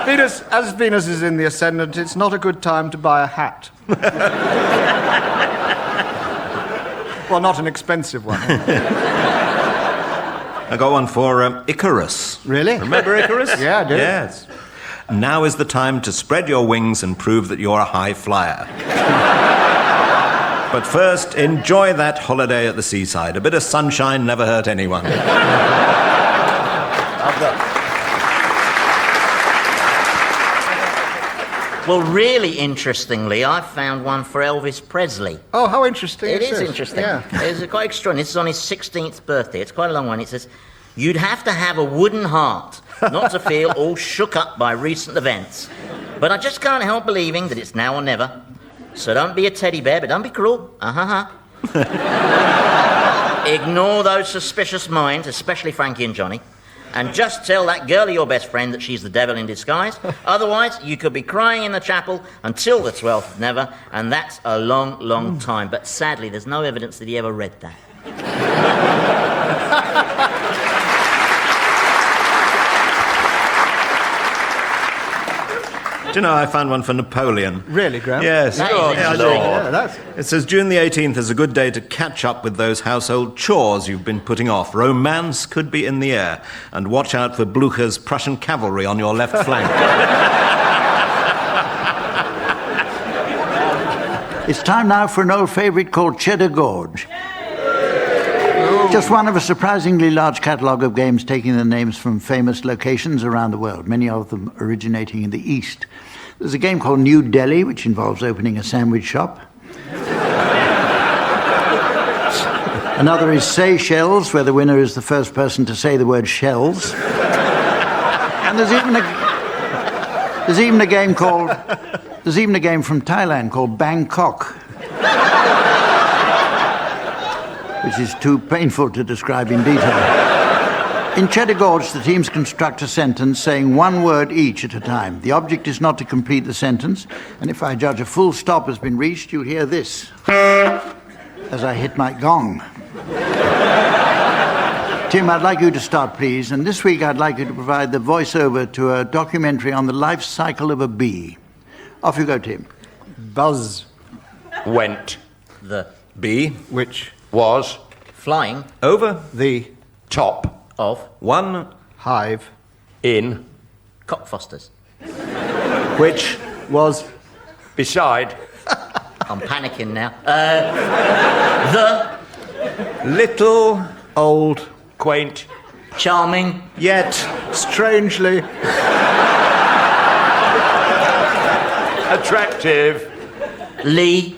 Venus is in the ascendant, it's not a good time to buy a hat. Well, not an expensive one. I got one for Icarus. Really? Remember Icarus? Yeah, I do. Yes. Now is the time to spread your wings and prove that you're a high flyer. But first, enjoy that holiday at the seaside. A bit of sunshine never hurt anyone. Well, really interestingly, I found one for Elvis Presley. Oh, how interesting It is this. interesting. Yeah. It's quite extraordinary. This is on his 16th birthday. It's quite a long one. It says, you'd have to have a wooden heart not to feel all shook up by recent events. But I just can't help believing that it's now or never. So don't be a teddy bear, but don't be cruel. Ignore those suspicious minds, especially Frankie and Johnny, and just tell that girl of your best friend that she's the devil in disguise. Otherwise, you could be crying in the chapel until the 12th never, and that's a long, long time. But sadly, there's no evidence that he ever read that. Do you know, I found one for Napoleon. Really, Graham? Yes. That is interesting. It says June the 18th is a good day to catch up with those household chores you've been putting off. Romance could be in the air. And watch out for Blucher's Prussian cavalry on your left flank. It's time now for an old favourite called Cheddar Gorge. Just one of a surprisingly large catalogue of games taking their names from famous locations around the world, many of them originating in the East. There's a game called New Delhi, which involves opening a sandwich shop. Another is Seychelles, where the winner is the first person to say the word shells. And there's even There's even a game from Thailand called Bangkok, which is too painful to describe in detail. In Cheddar Gorge, the teams construct a sentence saying one word each at a time. The object is not to complete the sentence, and if I judge a full stop has been reached, you'll hear this as I hit my gong. Tim, I'd like you to start, please, and this week I'd like you to provide the voiceover to a documentary on the life cycle of a bee. Off you go, Tim. Buzz went The bee which was flying over the top of one hive in cockfosters. which was beside I'm panicking now. The little old quaint charming yet strangely attractive Lee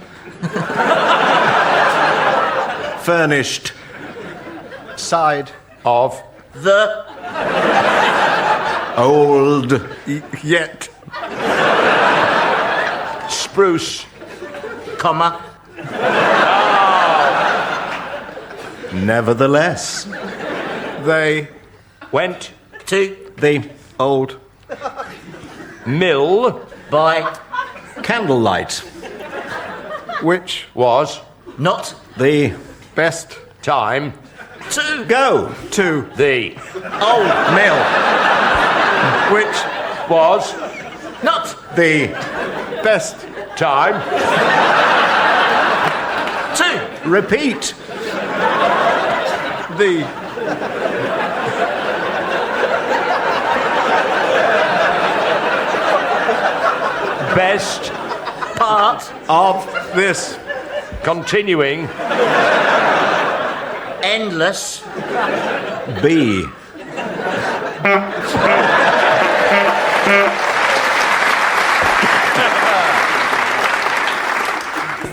furnished side of the old yet spruce comma nevertheless they went to the old mill by candlelight which was not the best time to go to the old mill which was not the best time to repeat the best part of this continuing endless bee.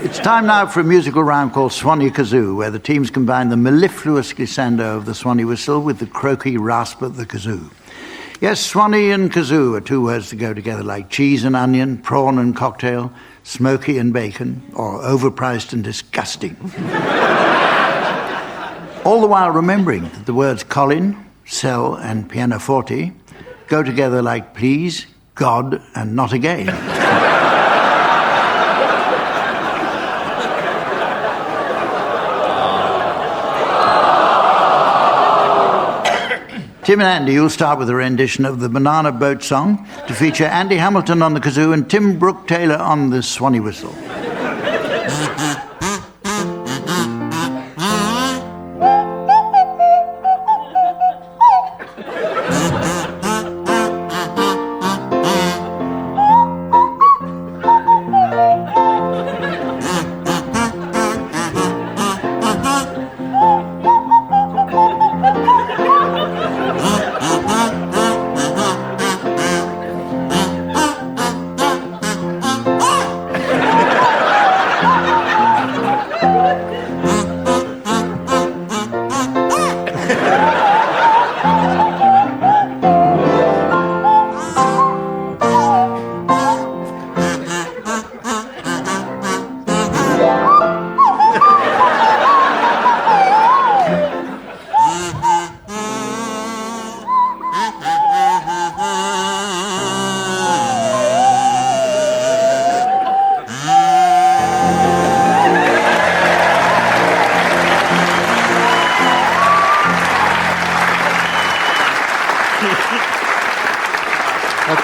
It's time now for a musical round called Swanee Kazoo, where the teams combine the mellifluous glissando of the Swanee whistle with the croaky rasp of the kazoo. Yes, Swanee and kazoo are two words that go together like cheese and onion, prawn and cocktail, smoky and bacon, or overpriced and disgusting. All the while remembering that the words Colin, sell and pianoforte go together like please, God, and not again. Tim and Andy, you'll start with a rendition of the Banana Boat Song to feature Andy Hamilton on the kazoo and Tim Brooke Taylor on the Swanee whistle.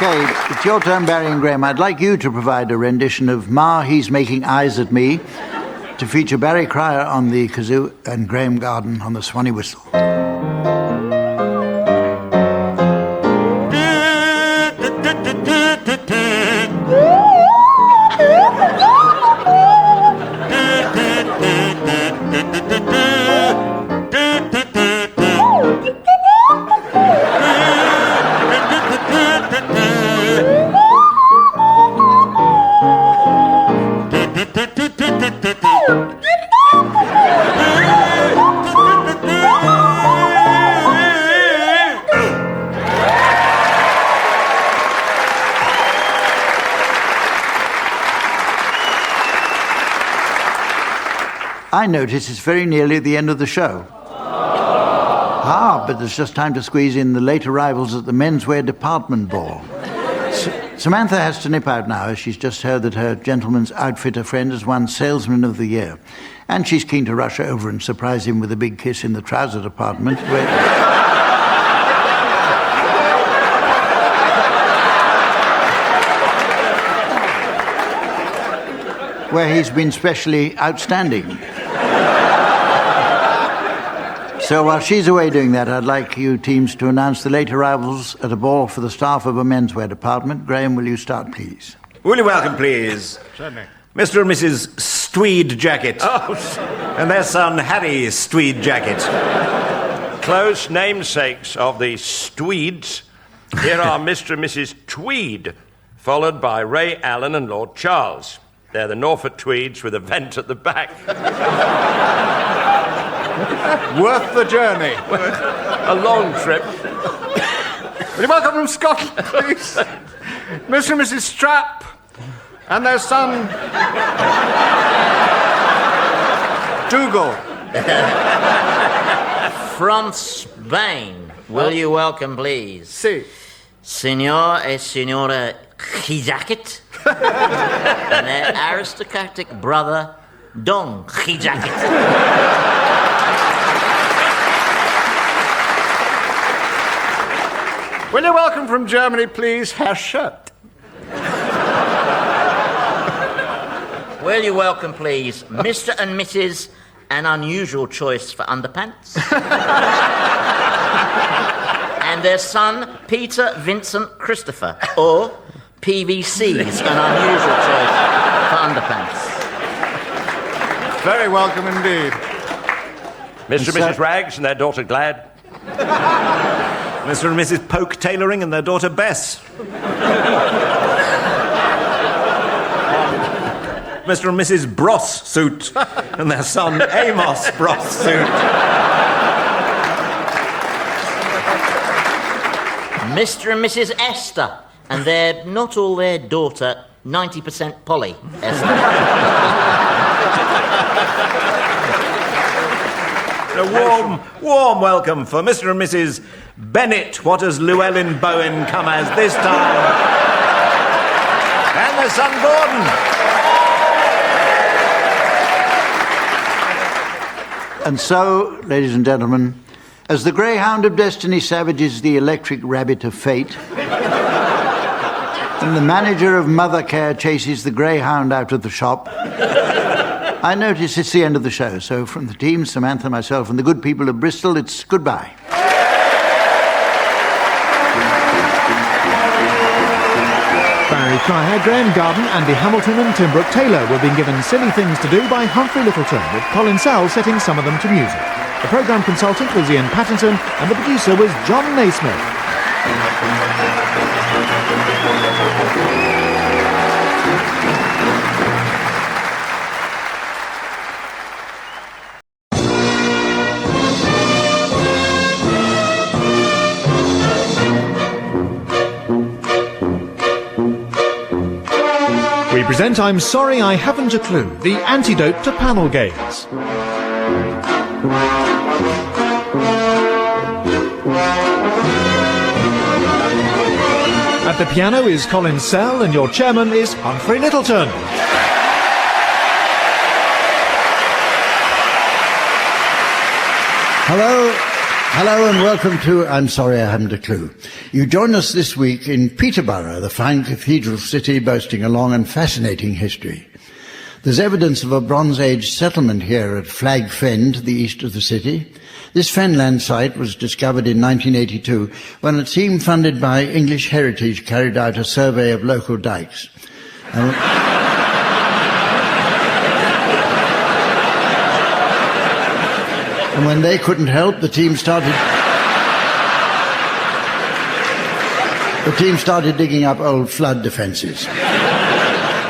Okay, it's your turn, Barry and Graham. I'd like you to provide a rendition of Ma, He's Making Eyes at Me, to feature Barry Cryer on the kazoo and Graham Garden on the Swanee whistle. I notice it's very nearly the end of the show. But there's just time to squeeze in the late arrivals at the menswear department ball. Samantha has to nip out now, as she's just heard that her gentleman's outfitter friend has won Salesman of the Year. And she's keen to rush over and surprise him with a big kiss in the trouser department, where he's been specially outstanding. So while she's away doing that, I'd like you teams to announce the late arrivals at a ball for the staff of a menswear department. Graham, will you start, please? Will you welcome, please? Certainly. Mr. and Mrs. Tweed Jacket. Oh, and their son, Harry Tweed Jacket. close namesakes of the Tweeds. Here are Mr. and Mrs. Tweed, followed by Ray Allen and Lord Charles. They're the Norfolk Tweeds with a vent at the back. Worth the journey. A long trip. Will you welcome from Scotland, please? Mr. and Mrs. Strap and their son, Dougal. From Spain, will you welcome, please? Si. Senor and Senora Hijacket and their aristocratic brother, Don Hijacket. Will you welcome from Germany, please, Herr Shirt? Will you welcome, please, Mr. and Mrs. An Unusual Choice for Underpants and their son, Peter Vincent Christopher, or PVC's An Unusual Choice for Underpants. Very welcome indeed. Mr. and Mrs. Rags and their daughter Glad. Mr. and Mrs. Polk Tailoring and their daughter Bess. Mr. and Mrs. Bross Suit and their son Amos Bross Suit. Mr. and Mrs. Esther and their, not all their daughter, 90% Polly Esther. A warm welcome for Mr. and Mrs. Bennett. What has Llewellyn Bowen come as this time? And their son Gordon. And so, ladies and gentlemen, as the greyhound of destiny savages the electric rabbit of fate, and the manager of Mother Care chases the greyhound out of the shop, I notice it's the end of the show. So from the team, Samantha, myself, and the good people of Bristol, it's goodbye. Barry Cryer, Graham Garden, Andy Hamilton and Tim Brooke Taylor were being given Silly Things to Do by Humphrey Littleton, with Colin Sell setting some of them to music. The programme consultant was Ian Pattinson and the producer was John Naismith. We present I'm Sorry I Haven't a Clue, the antidote to panel games. At the piano is Colin Sell and your chairman is Humphrey Littleton. Hello and welcome to I'm Sorry I Haven't a Clue. You join us this week in Peterborough, the fine cathedral city boasting a long and fascinating history. There's evidence of a Bronze Age settlement here at Flag Fen to the east of the city. This fenland site was discovered in 1982 when a team funded by English Heritage carried out a survey of local dykes. And when they couldn't help, the team started digging up old flood defences.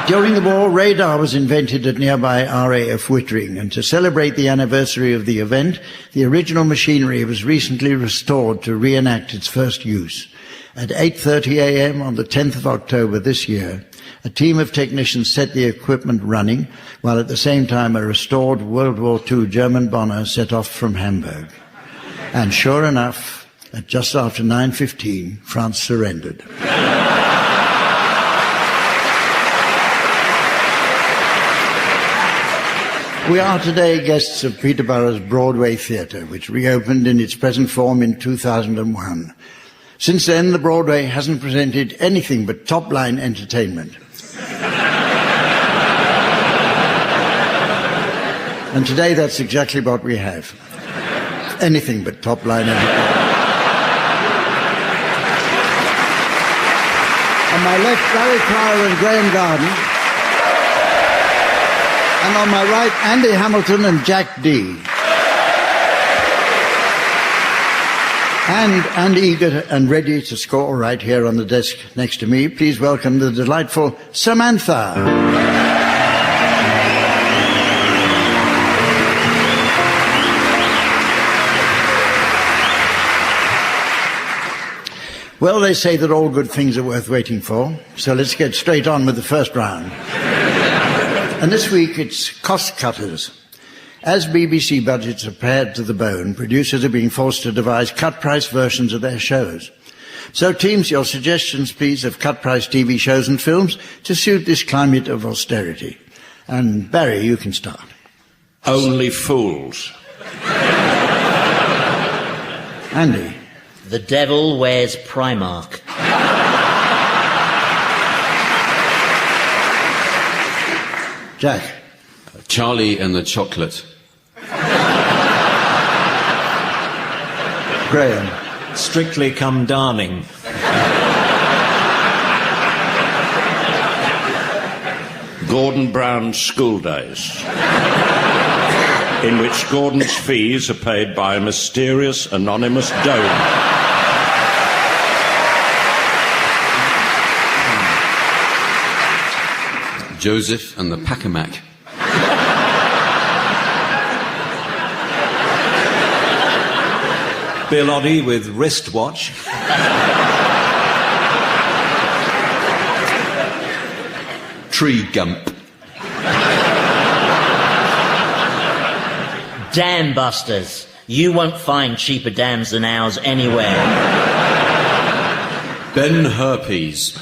During the war, radar was invented at nearby RAF Wittering, and to celebrate the anniversary of the event, the original machinery was recently restored to reenact its first use. At 8:30 a.m. on the 10th of October this year, A team of technicians set the equipment running, while at the same time a restored World War II German bomber set off from Hamburg. And sure enough, at just after 9:15, France surrendered. We are today guests of Peterborough's Broadway Theatre, which reopened in its present form in 2001. Since then, the Broadway hasn't presented anything but top-line entertainment. And today, that's exactly what we have. Anything but top-line entertainment. On my left, Barry Cryer and Graham Garden. And on my right, Andy Hamilton and Jack Dee. And eager and ready to score right here on the desk next to me, please welcome the delightful Samantha. Well, they say that all good things are worth waiting for, so let's get straight on with the first round. And this week it's cost cutters. As BBC budgets are pared to the bone, producers are being forced to devise cut-price versions of their shows. So teams, your suggestions, please, of cut-price TV shows and films to suit this climate of austerity. And Barry, you can start. Only Fools. Andy. The Devil Wears Primark. Jack. Charlie and the Chocolate. Graham. Strictly Come Darning. Gordon Brown's School Days, in which Gordon's fees are paid by a mysterious anonymous donor. Joseph and the Pacamac. Bill Oddie with Wristwatch. Tree Gump. Dam Busters. You won't find cheaper dams than ours anywhere. Ben Herpes.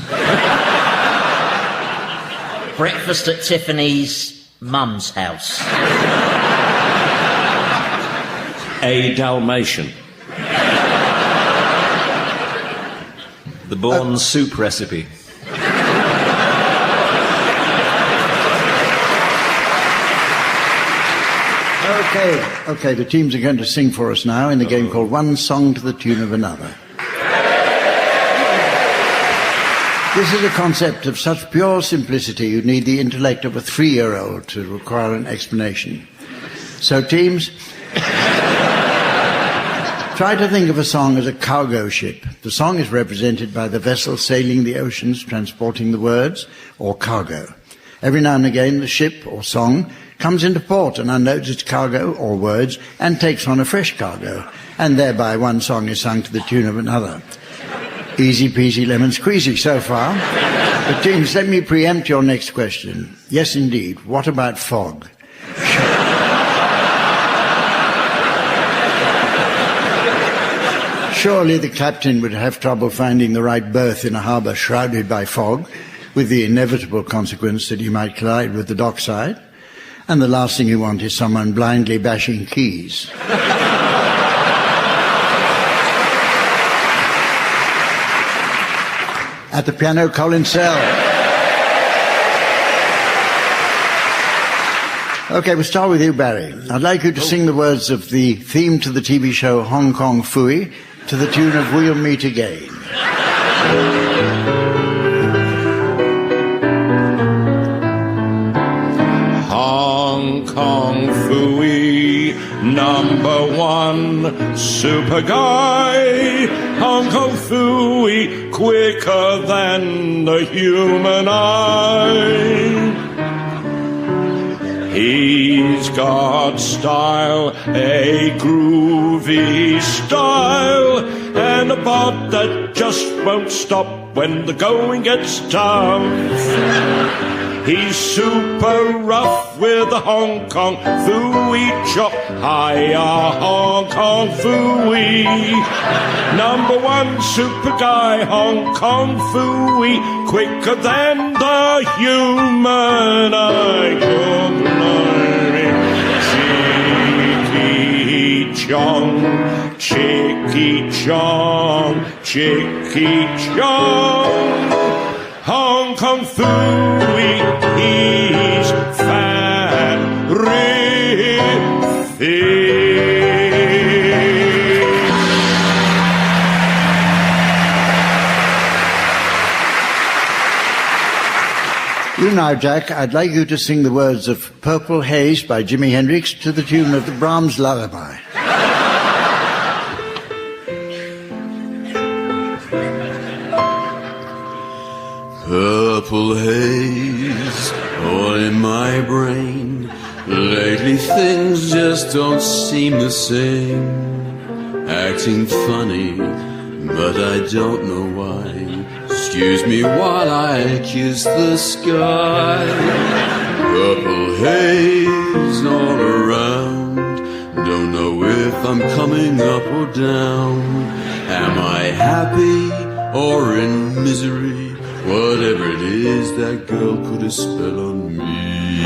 Breakfast at Tiffany's mum's house. A Dalmatian. The Bourne Soup Recipe. Okay, the teams are going to sing for us now in the game called One Song to the Tune of Another. This is a concept of such pure simplicity you'd need the intellect of a 3-year-old to require an explanation. So teams, try to think of a song as a cargo ship. The song is represented by the vessel sailing the oceans, transporting the words or cargo. Every now and again the ship or song comes into port and unloads its cargo or words and takes on a fresh cargo, and thereby one song is sung to the tune of another. Easy peasy lemon squeezy so far. But teams, let me preempt your next question. Yes, indeed. What about fog? Surely the captain would have trouble finding the right berth in a harbour shrouded by fog, with the inevitable consequence that he might collide with the dockside. And the last thing you want is someone blindly bashing keys. At the piano, Colin Sell. Okay, we'll start with you, Barry. I'd like you to sing the words of the theme to the TV show Hong Kong Phooey to the tune of We'll Meet Again. Hong Kong Phooey, #1 super guy. Hong Kong Phooey, quicker than the human eye. He's got style, a groovy style, and a bod that just won't stop when the going gets tough. He's super rough with a Hong Kong Phooey chop. Hiya, Hong Kong Phooey. Number one super guy, Hong Kong Phooey. Quicker than the human eye. Good blimey. Cheeky chong, chicky chong, chicky chong. Hong Kong Phooey, he's You now, Jack, I'd like you to sing the words of Purple Haze by Jimi Hendrix to the tune of the Brahms Lullaby. Purple haze all in my brain. Lately things just don't seem the same. Acting funny, but I don't know why. Excuse me while I kiss the sky. Purple haze all around. Don't know if I'm coming up or down. Am I happy or in misery? Whatever it is, that girl put a spell on me.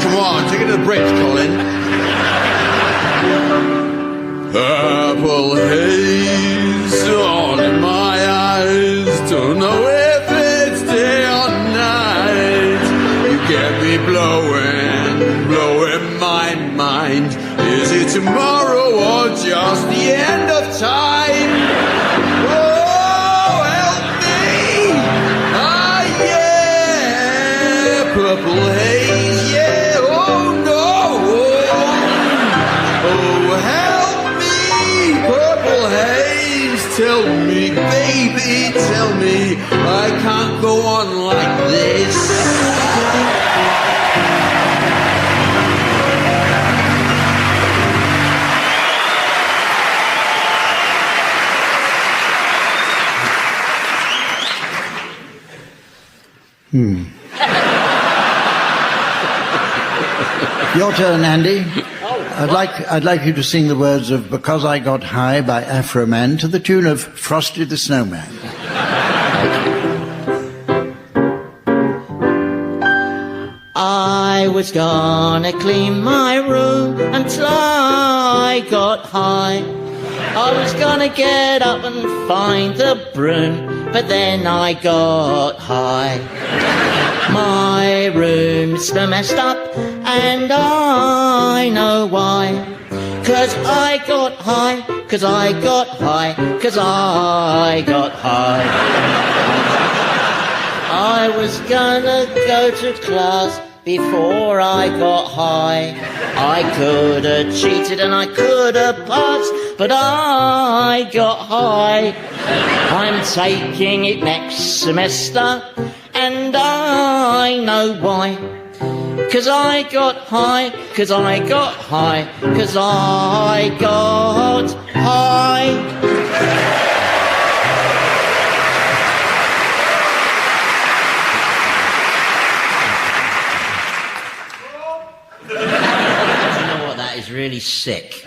Come on, take it to the bridge, Colin. Purple haze all in my eyes. Don't know if it's day or night. You get me blowing my mind. Is it tomorrow or just the end of time? Purple haze, yeah, oh no. Oh, help me, purple haze. Tell me, baby, tell me I can't go on like this. Your turn, Andy. I'd like you to sing the words of Because I Got High by Afro Man to the tune of Frosty the Snowman. I was gonna clean my room until I got high. I was gonna get up and find the broom, but then I got high. My room's so messed up, and I know why. 'Cause I got high, 'cause I got high, 'cause I got high. I was gonna go to class before I got high. I could have cheated and I could have passed, but I got high. I'm taking it next semester, and I know why. 'Cause I got high, 'cause I got high, 'cause I got high. You know what, that is really sick.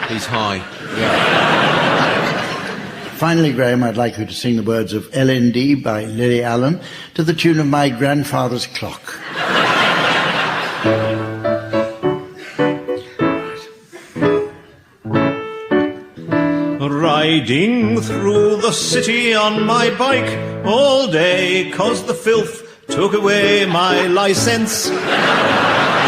He's high. Yeah. Finally, Graham, I'd like you to sing the words of LND by Lily Allen to the tune of My Grandfather's Clock. Riding through the city on my bike all day, 'cause the filth took away my license.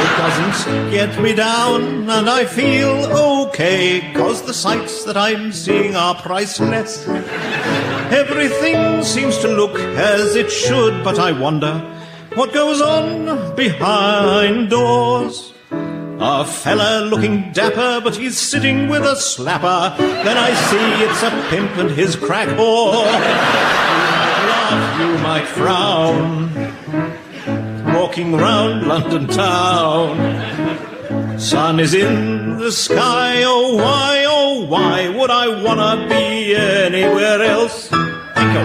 It doesn't get me down, and I feel okay, 'cause the sights that I'm seeing are priceless. Everything seems to look as it should, but I wonder what goes on behind doors. A fella looking dapper, but he's sitting with a slapper. Then I see it's a pimp and his crack whore. Laugh, you might frown, walking round London town. Sun is in the sky, oh why would I wanna be anywhere else? Thank you.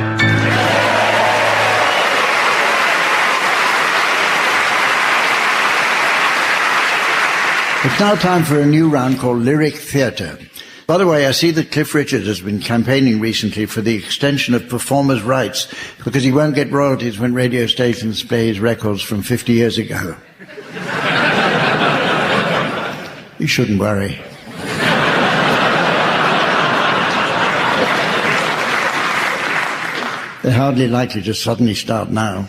It's now time for a new round called Lyric Theatre. By the way, I see that Cliff Richard has been campaigning recently for the extension of performers' rights because he won't get royalties when radio stations play his records from 50 years ago. You shouldn't worry. They're hardly likely to suddenly start now.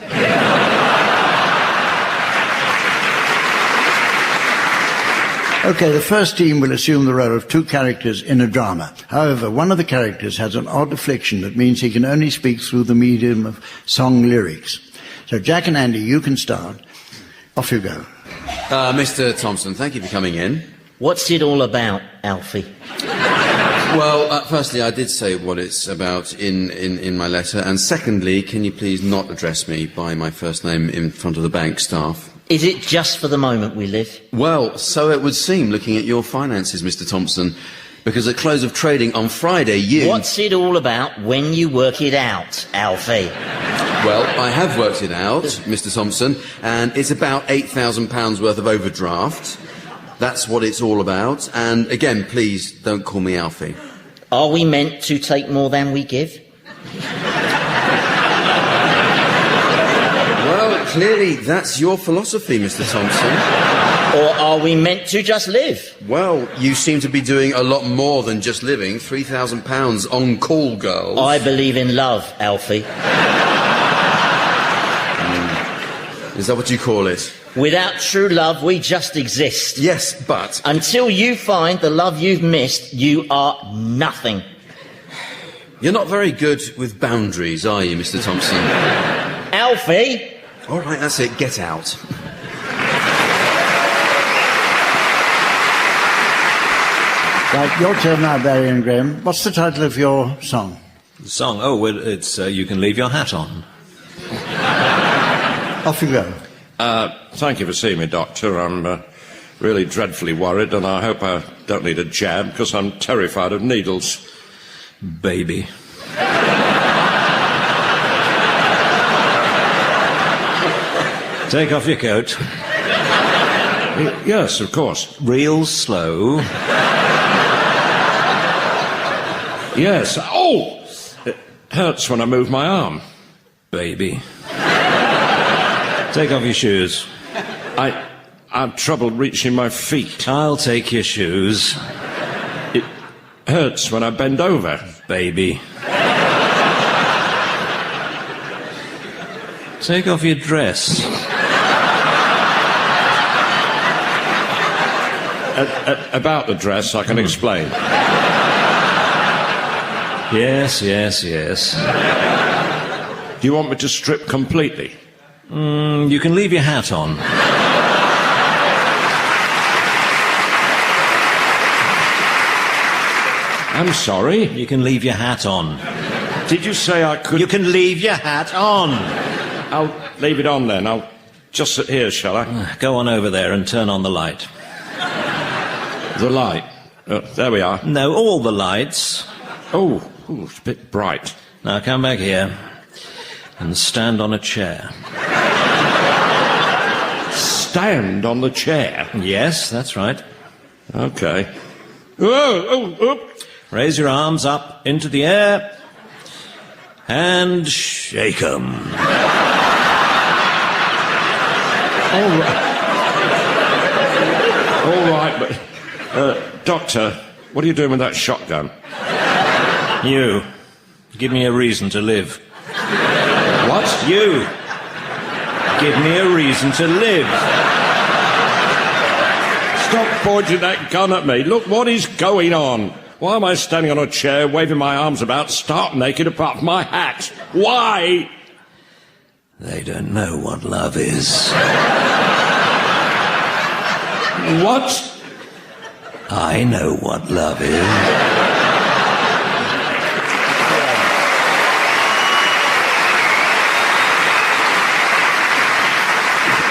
Okay, the first team will assume the role of two characters in a drama. However, one of the characters has an odd affliction that means he can only speak through the medium of song lyrics. So, Jack and Andy, you can start. Off you go. Mr. Thompson, thank you for coming in. What's it all about, Alfie? Well, firstly, I did say what it's about in my letter, and secondly, can you please not address me by my first name in front of the bank staff? Is it just for the moment we live? Well, so it would seem, looking at your finances, Mr. Thompson, because at close of trading on Friday, you... What's it all about when you work it out, Alfie? Well, I have worked it out, Mr. Thompson, and it's about £8,000 worth of overdraft. That's what it's all about. And again, please don't call me Alfie. Are we meant to take more than we give? Well, clearly that's your philosophy, Mr. Thompson. Or are we meant to just live? Well, you seem to be doing a lot more than just living. £3,000 on call, girls. I believe in love, Alfie. Is that what you call it? Without true love, we just exist. Yes, but... Until you find the love you've missed, you are nothing. You're not very good with boundaries, are you, Mr. Thompson? Alfie! All right, that's it. Get out. Right, your turn now, Barry and Graham. What's the title of your song? The song? Oh, well, it's You Can Leave Your Hat On. Off you go. Thank you for seeing me, Doctor. I'm really dreadfully worried, and I hope I don't need a jab, because I'm terrified of needles. Baby. Take off your coat. Yes, of course. Real slow. Yes. Oh! It hurts when I move my arm. Baby. Take off your shoes. I've trouble reaching my feet. I'll take your shoes. It hurts when I bend over. Baby. Take off your dress. About the dress, I can explain. Yes. Do you want me to strip completely? You can leave your hat on. I'm sorry? You can leave your hat on. Did you say I could... You can leave your hat on. I'll leave it on then. I'll just sit here, shall I? Go on over there and turn on the light. The light? There we are. No, all the lights. Oh, it's a bit bright. Now come back here and stand on a chair. Stand on the chair? Yes, that's right. Okay. Oh. Raise your arms up into the air and shake them. All right, but... Doctor, what are you doing with that shotgun? You. Give me a reason to live. What? You. Give me a reason to live. Stop pointing that gun at me. Look what is going on. Why am I standing on a chair, waving my arms about, stark naked apart from my hat? Why? They don't know what love is. What? I know what love is.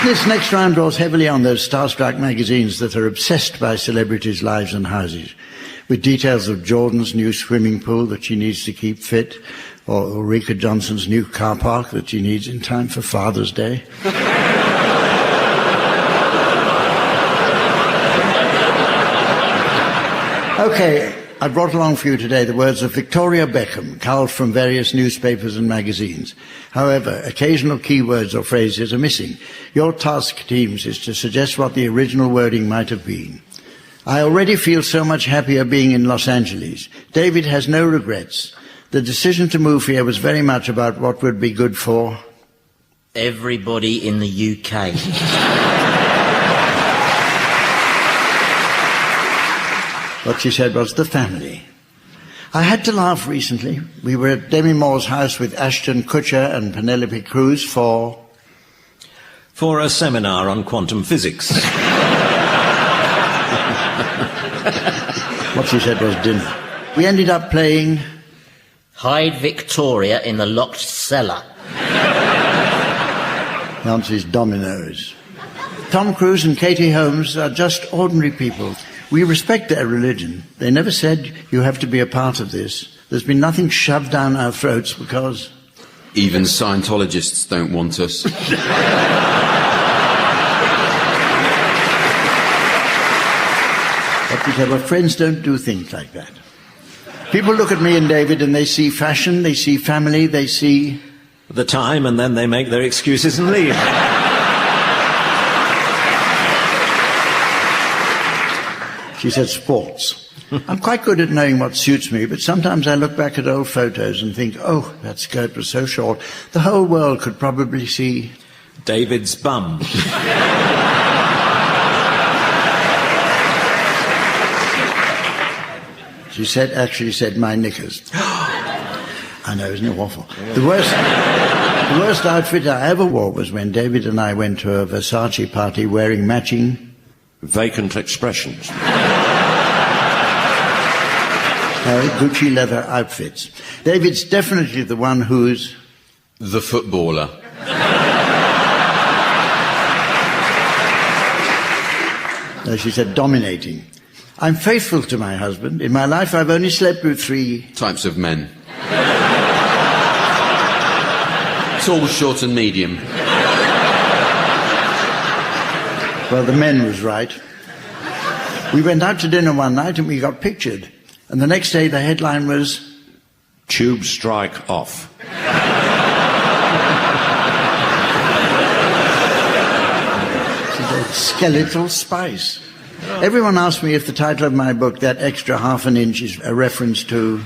This next round draws heavily on those starstruck magazines that are obsessed by celebrities' lives and houses, with details of Jordan's new swimming pool that she needs to keep fit, or Ulrika Johnson's new car park that she needs in time for Father's Day. Okay, I brought along for you today the words of Victoria Beckham, culled from various newspapers and magazines. However, occasional keywords or phrases are missing. Your task, teams, is to suggest what the original wording might have been. I already feel so much happier being in Los Angeles. David has no regrets. The decision to move here was very much about what would be good for everybody in the UK. What she said was the family. I had to laugh recently. We were at Demi Moore's house with Ashton Kutcher and Penelope Cruz for a seminar on quantum physics. What she said was dinner. We ended up playing Hide Victoria in the locked cellar. The answer is dominoes. Tom Cruise and Katie Holmes are just ordinary people. We respect their religion. They never said you have to be a part of this. There's been nothing shoved down our throats because even Scientologists don't want us. But we said, well, friends don't do things like that. People look at me and David and they see fashion, they see family, they see the time, and then they make their excuses and leave. She said sports. I'm quite good at knowing what suits me, but sometimes I look back at old photos and think, oh, that skirt was so short. The whole world could probably see David's bum. She actually said my knickers. I know, isn't it awful? The worst outfit I ever wore was when David and I went to a Versace party wearing matching vacant expressions. Gucci leather outfits. David's definitely the one who's the footballer. No, she said dominating. I'm faithful to my husband. In my life, I've only slept with 3 types of men. Tall, short and medium. Well, the men was right. We went out to dinner one night and we got pictured. And the next day the headline was Tube strike off. Skeletal spice. Everyone asked me if the title of my book, That Extra Half an Inch, is a reference to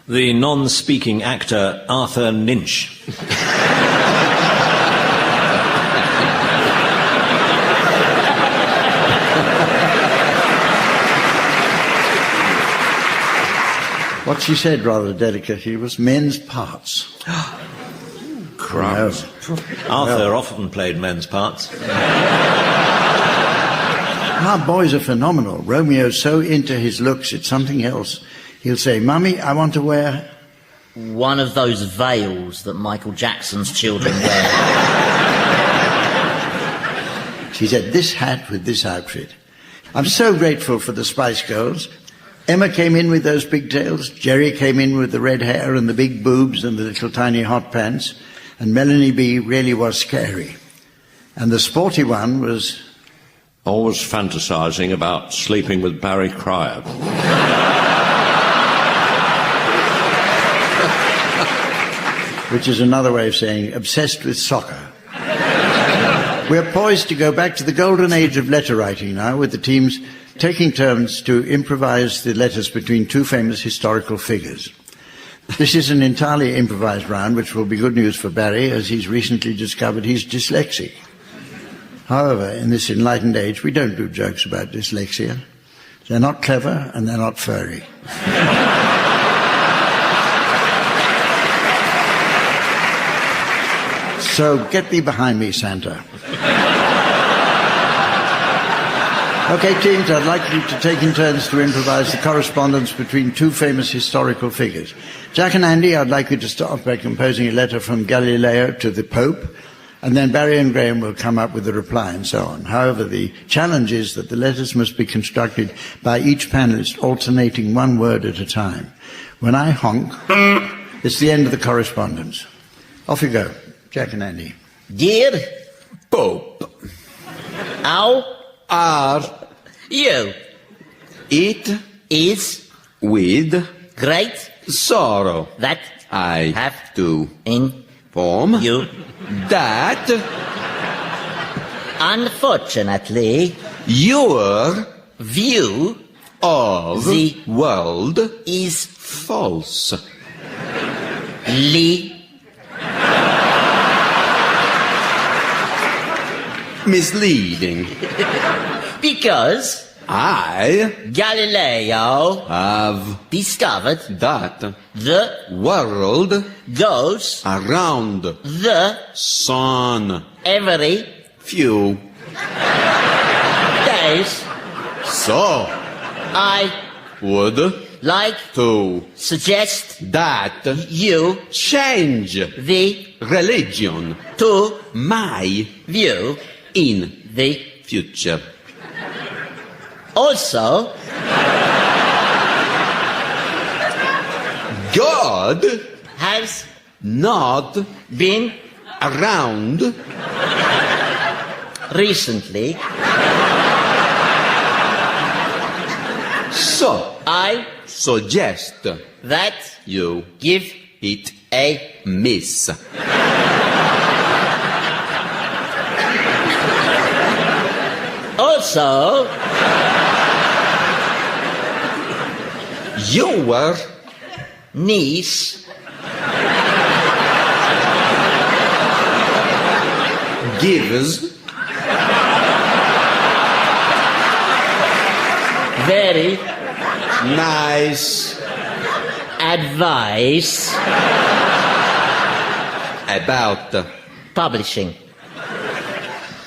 the non-speaking actor Arthur Ninch. What she said rather delicately was men's parts. Crumbs. Arthur often played men's parts. Our boys are phenomenal. Romeo's so into his looks, it's something else. He'll say, Mummy, I want to wear one of those veils that Michael Jackson's children wear. She said, this hat with this outfit. I'm so grateful for the Spice Girls. Emma came in with those pigtails. Jerry came in with the red hair and the big boobs and the little tiny hot pants. And Melanie B really was scary. And the sporty one was always fantasizing about sleeping with Barry Cryer. Which is another way of saying obsessed with soccer. We're poised to go back to the golden age of letter writing now, with the teams taking turns to improvise the letters between 2 famous historical figures. This is an entirely improvised round, which will be good news for Barry, as he's recently discovered he's dyslexic. However, in this enlightened age, we don't do jokes about dyslexia. They're not clever and they're not furry. So get thee behind me, Santa. Okay, teams, I'd like you to take in turns to improvise the correspondence between 2 famous historical figures. Jack and Andy, I'd like you to start by composing a letter from Galileo to the Pope. and then Barry and Graham will come up with the reply and so on. However, the challenge is that the letters must be constructed by each panelist alternating one word at a time. When I honk, it's the end of the correspondence. Off you go, Jack and Andy. Dear Pope. how Are you? it Is with great sorrow that I have to inform you that unfortunately your view of the world is false. Misleading. Because I Galileo have discovered that the world goes around the sun every few days. So I would like to suggest that you change the religion to my view in the future. also God has not been around recently. So I suggest that you give it a miss. also Your niece gives very nice advice about publishing.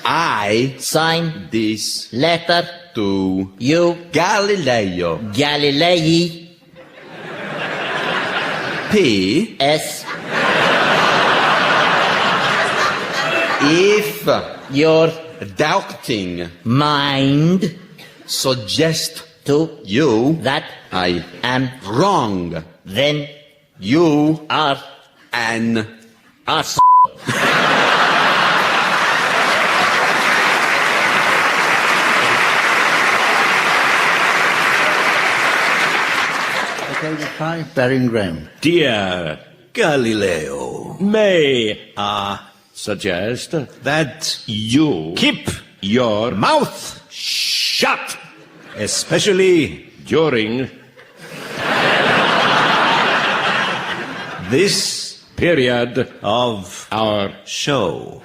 I Sign this letter to you Galileo. Galilei P. S. If your doubting mind suggest to you that I am wrong, then you are an us. Okay, reply, Barry and Graham. Dear Galileo, may I suggest that you keep your mouth shut, especially during this period of our show.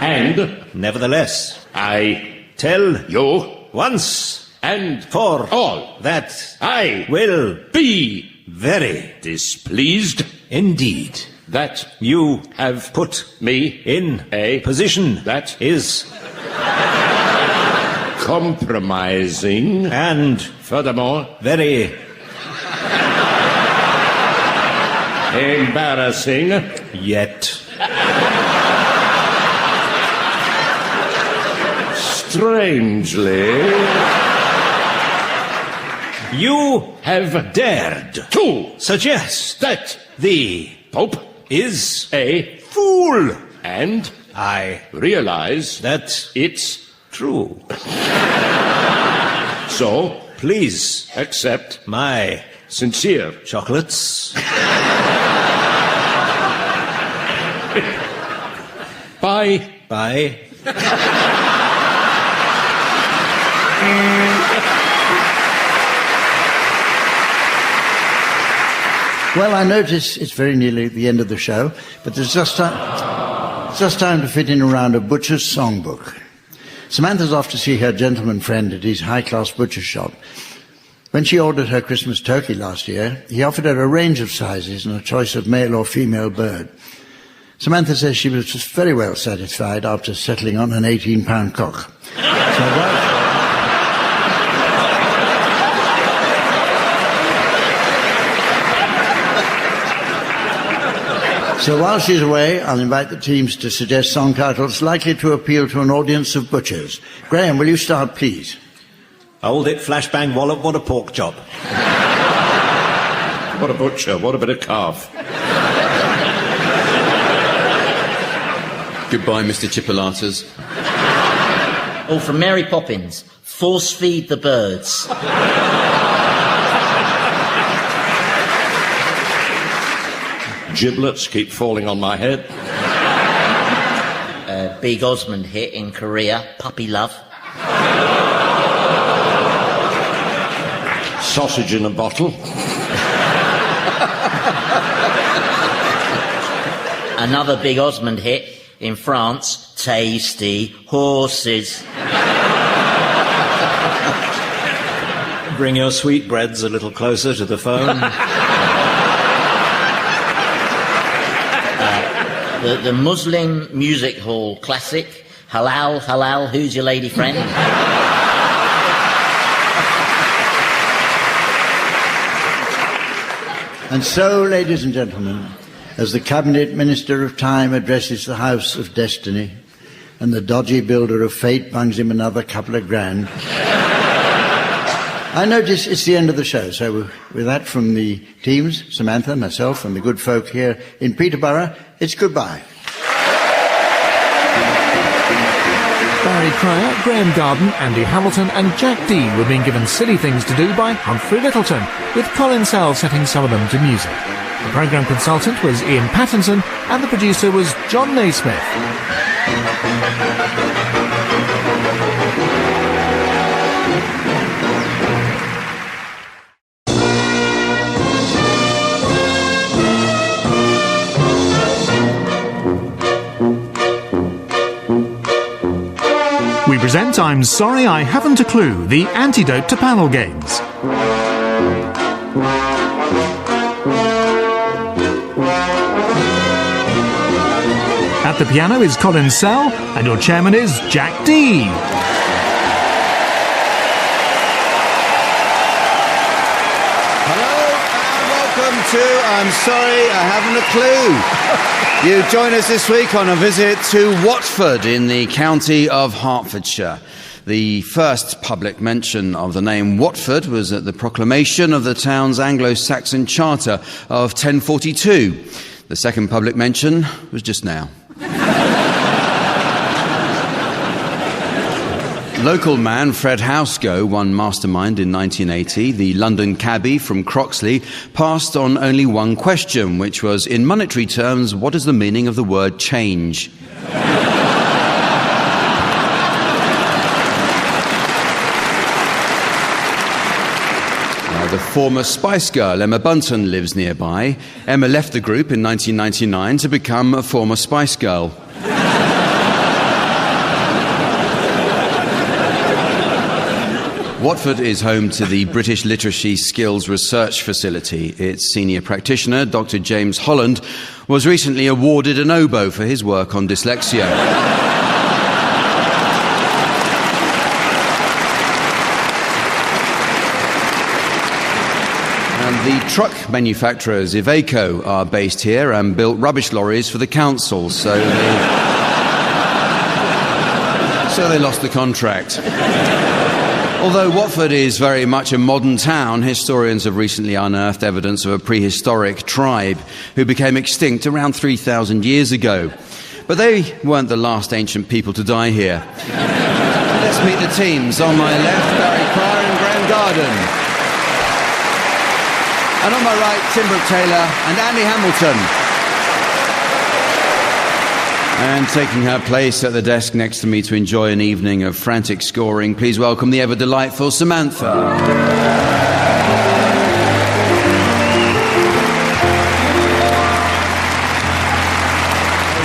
And nevertheless, I tell you once and for all that I will be very displeased indeed that you have put me in a position that is compromising and furthermore very embarrassing, yet strangely you have dared to suggest that the Pope is a fool, and I realize that it's true. So please accept my sincere chocolates. Bye. Bye. Well, I notice it's very nearly the end of the show, but there's just time to fit in a round of Butcher's Songbook. Samantha's off to see her gentleman friend at his high-class butcher shop. When she ordered her Christmas turkey last year, he offered her a range of sizes and a choice of male or female bird. Samantha says she was just very well satisfied after settling on an 18-pound cock. So while she's away, I'll invite the teams to suggest song titles likely to appeal to an audience of butchers. Graham, will you start, please? Hold it, flashbang wallop, what a pork chop. What a butcher, what a bit of calf. Goodbye, Mr. Chipolatas. All from Mary Poppins. Force feed the birds. Giblets keep falling on my head. Big Osmond hit in Korea, Puppy Love. Sausage in a bottle. Another Big Osmond hit in France, Tasty Horses. Bring your sweetbreads a little closer to the phone. The Muslim music hall classic, Halal, Halal, Who's Your Lady Friend? And so, ladies and gentlemen, as the Cabinet Minister of Time addresses the House of Destiny and the dodgy builder of fate bungs him another couple of grand, I notice it's the end of the show. So with that from the teams, Samantha, myself and the good folk here in Peterborough, it's goodbye. Barry Cryer, Graham Garden, Andy Hamilton and Jack Dee were being given silly things to do by Humphrey Littleton, with Colin Sell setting some of them to music. The programme consultant was Ian Pattinson and the producer was John Naismith. We present I'm Sorry I Haven't a Clue, the antidote to panel games. At the piano is Colin Sell, and your chairman is Jack Dee. Welcome to I'm Sorry I Haven't a Clue. You join us this week on a visit to Watford in the county of Hertfordshire. The first public mention of the name Watford was at the proclamation of the town's Anglo-Saxon Charter of 1042. The second public mention was just now. Local man Fred Housego won Mastermind in 1980. The London cabbie from Croxley passed on only one question, which was, in monetary terms, what is the meaning of the word change? The former Spice Girl, Emma Bunton, lives nearby. Emma left the group in 1999 to become a former Spice Girl. Watford is home to the British Literacy Skills Research Facility. Its senior practitioner, Dr. James Holland, was recently awarded an oboe for his work on dyslexia. And the truck manufacturers Iveco are based here and built rubbish lorries for the council, so they lost the contract. Although Watford is very much a modern town, historians have recently unearthed evidence of a prehistoric tribe who became extinct around 3,000 years ago. But they weren't the last ancient people to die here. Let's meet the teams. On my left, Barry Cryer and Graham Garden. And on my right, Tim Brooke-Taylor and Andy Hamilton. And taking her place at the desk next to me to enjoy an evening of frantic scoring, please welcome the ever-delightful Samantha.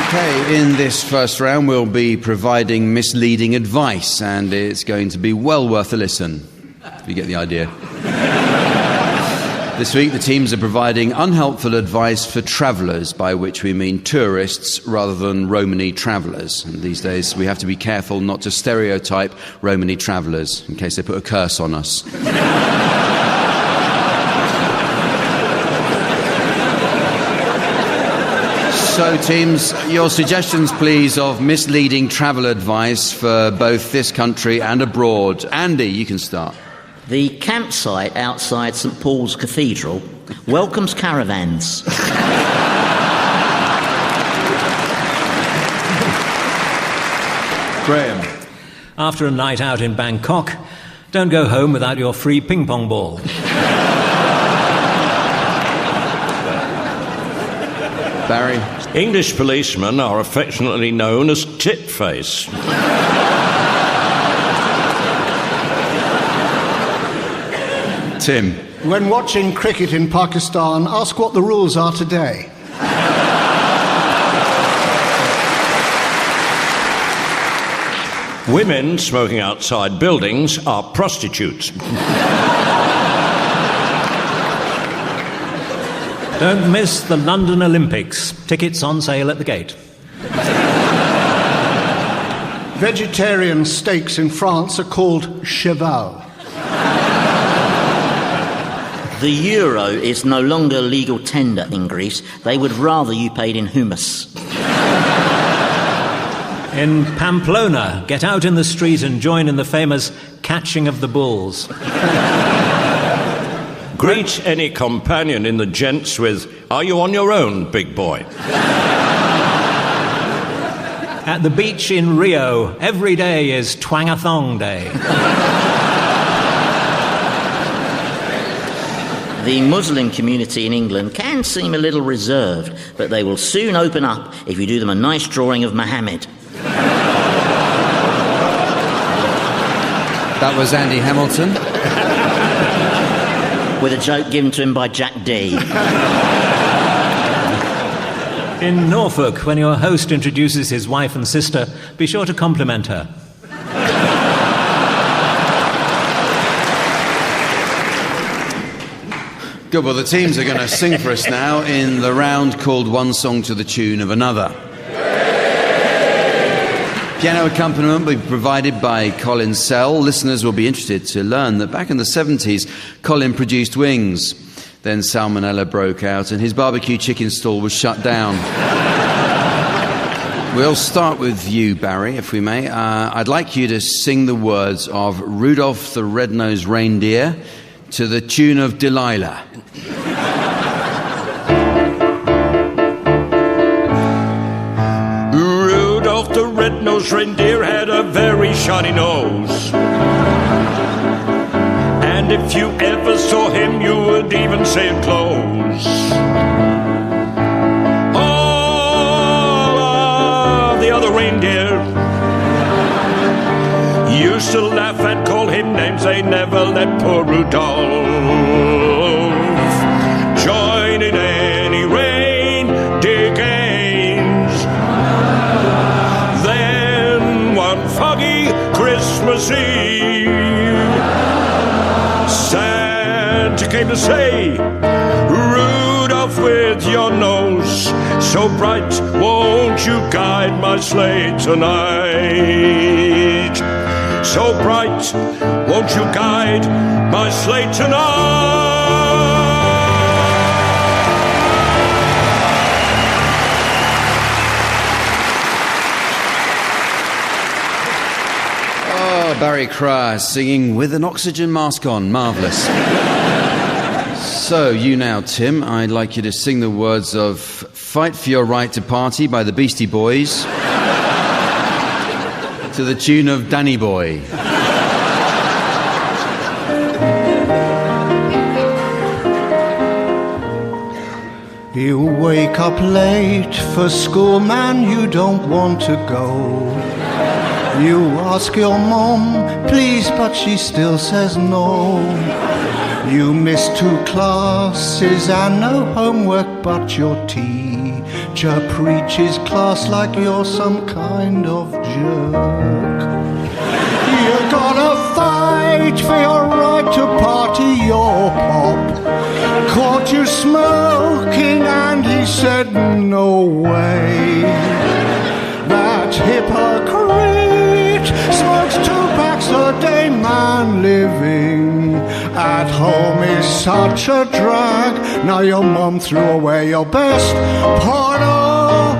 Okay, in this first round we'll be providing misleading advice, and it's going to be well worth a listen, if you get the idea. This week, the teams are providing unhelpful advice for travellers, by which we mean tourists rather than Romany travellers. And these days, we have to be careful not to stereotype Romany travellers, in case they put a curse on us. So, teams, your suggestions, please, of misleading travel advice for both this country and abroad. Andy, you can start. The campsite outside St Paul's Cathedral welcomes caravans. Graham. After a night out in Bangkok, don't go home without your free ping pong ball. Barry. English policemen are affectionately known as tit-face. Tim. When watching cricket in Pakistan, ask what the rules are today. Women smoking outside buildings are prostitutes. Don't miss the London Olympics. Tickets on sale at the gate. Vegetarian steaks in France are called cheval. The euro is no longer legal tender in Greece. They would rather you paid in hummus. In Pamplona, get out in the street and join in the famous catching of the bulls. Greet any companion in the gents with, "Are you on your own, big boy?" At the beach in Rio, every day is Twangathong Day. The Muslim community in England can seem a little reserved, but they will soon open up if you do them a nice drawing of Muhammad. That was Andy Hamilton. With a joke given to him by Jack D. In Norfolk, when your host introduces his wife and sister, be sure to compliment her. Good, well, the teams are going to sing for us now in the round called One Song to the Tune of Another. Piano accompaniment will be provided by Colin Sell. Listeners will be interested to learn that back in the 70s, Colin produced Wings. Then salmonella broke out and his barbecue chicken stall was shut down. We'll start with you, Barry, if we may. I'd like you to sing the words of Rudolph the Red-Nosed Reindeer to the tune of Delilah. Rudolph the red-nosed reindeer had a very shiny nose. And if you ever saw him, you would even say it close. All of the other reindeer used to laugh and call him names. They never let poor Rudolph join in any reindeer games. Then one foggy Christmas Eve, Santa came to say, Rudolph, with your nose so bright, won't you guide my sleigh tonight? So bright, won't you guide my sleigh tonight? Oh, Barry Cryer singing with an oxygen mask on. Marvellous. So, you now, Tim, I'd like you to sing the words of Fight for Your Right to Party by the Beastie Boys to the tune of Danny Boy. You wake up late for school, man, you don't want to go. You ask your mom, please, but she still says no. You miss 2 classes and no homework, but your teacher preaches class like you're some kind of jerk. You gotta fight for your right to party. Your pop caught you smoking and he said no way. That hypocrite smokes 2 packs a day, man. Living at home is such a drag. Now your mom threw away your best porno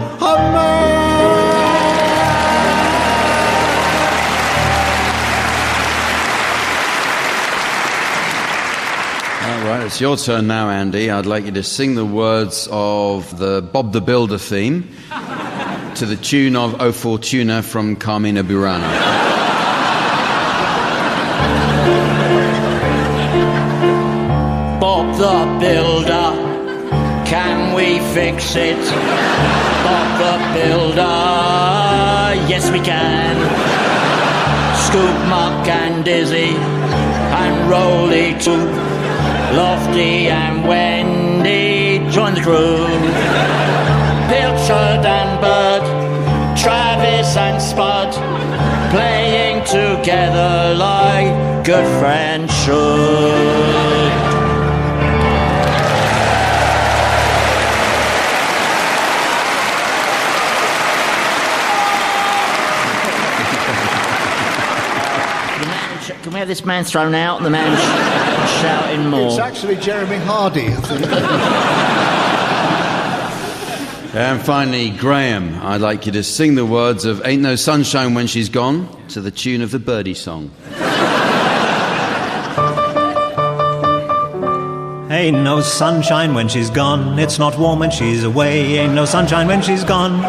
it's your turn now, Andy. I'd like you to sing the words of the Bob the Builder theme to the tune of O Fortuna from Carmina Burana. Bob the Builder, can we fix it? Bob the Builder, yes we can. Scoop, Muck and Dizzy and Rolly too. Lofty and Wendy join the crew. Pilchard and Bud, Travis and Spud, playing together like good friends should. Can we have this man thrown out and the man shouting more? It's actually Jeremy Hardy, I think. And finally, Graham, I'd like you to sing the words of Ain't No Sunshine When She's Gone to the tune of the Birdie Song. Ain't no sunshine when she's gone. It's not warm when she's away. Ain't no sunshine when she's gone.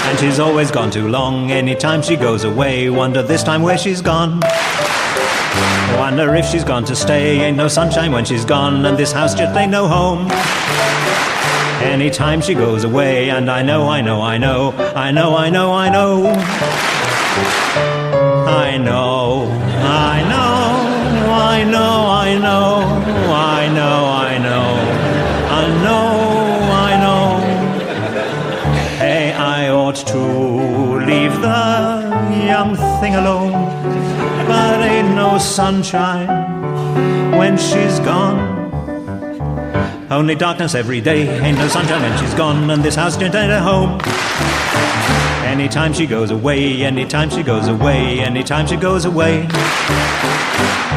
And she's always gone too long. Anytime she goes away, wonder this time where she's gone. Wonder if she's gone to stay. Ain't no sunshine when she's gone. And this house just ain't no home. Anytime she goes away, and I know, I know, I know, I know, I know, I know, I know, I know, I know, I know, I know, I know, I know, I know. Hey, I ought to leave the young thing alone, but ain't no sunshine when she's gone. Only darkness every day, ain't no sunshine when she's gone, and this house ain't a home. Anytime she goes away, anytime she goes away, anytime she goes away,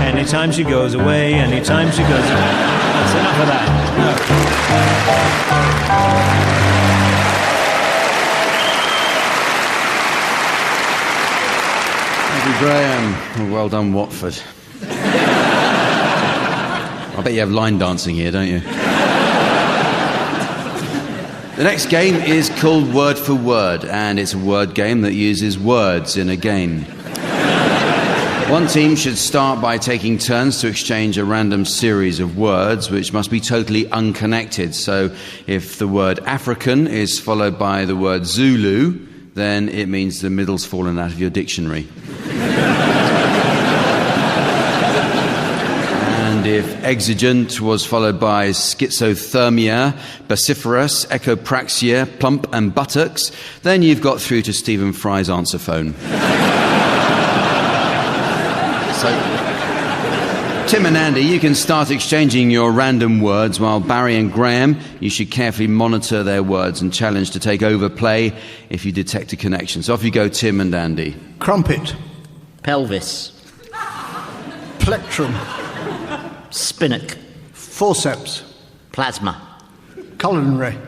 anytime she goes away, anytime she goes away. That's enough of that. Thank you, Graham. Well done, Watford. I bet you have line dancing here, don't you? The next game is called Word for Word, and it's a word game that uses words in a game. One team should start by taking turns to exchange a random series of words, which must be totally unconnected. So if the word African is followed by the word Zulu, then it means the middle's fallen out of your dictionary. And if exigent was followed by schizothermia, vociferous, echopraxia, plump and buttocks, then you've got through to Stephen Fry's answer phone. So, Tim and Andy, you can start exchanging your random words, while Barry and Graham, you should carefully monitor their words and challenge to take over play if you detect a connection. So off you go, Tim and Andy. Crumpet. Pelvis. Plectrum. Spinach. Forceps. Plasma. Culinary.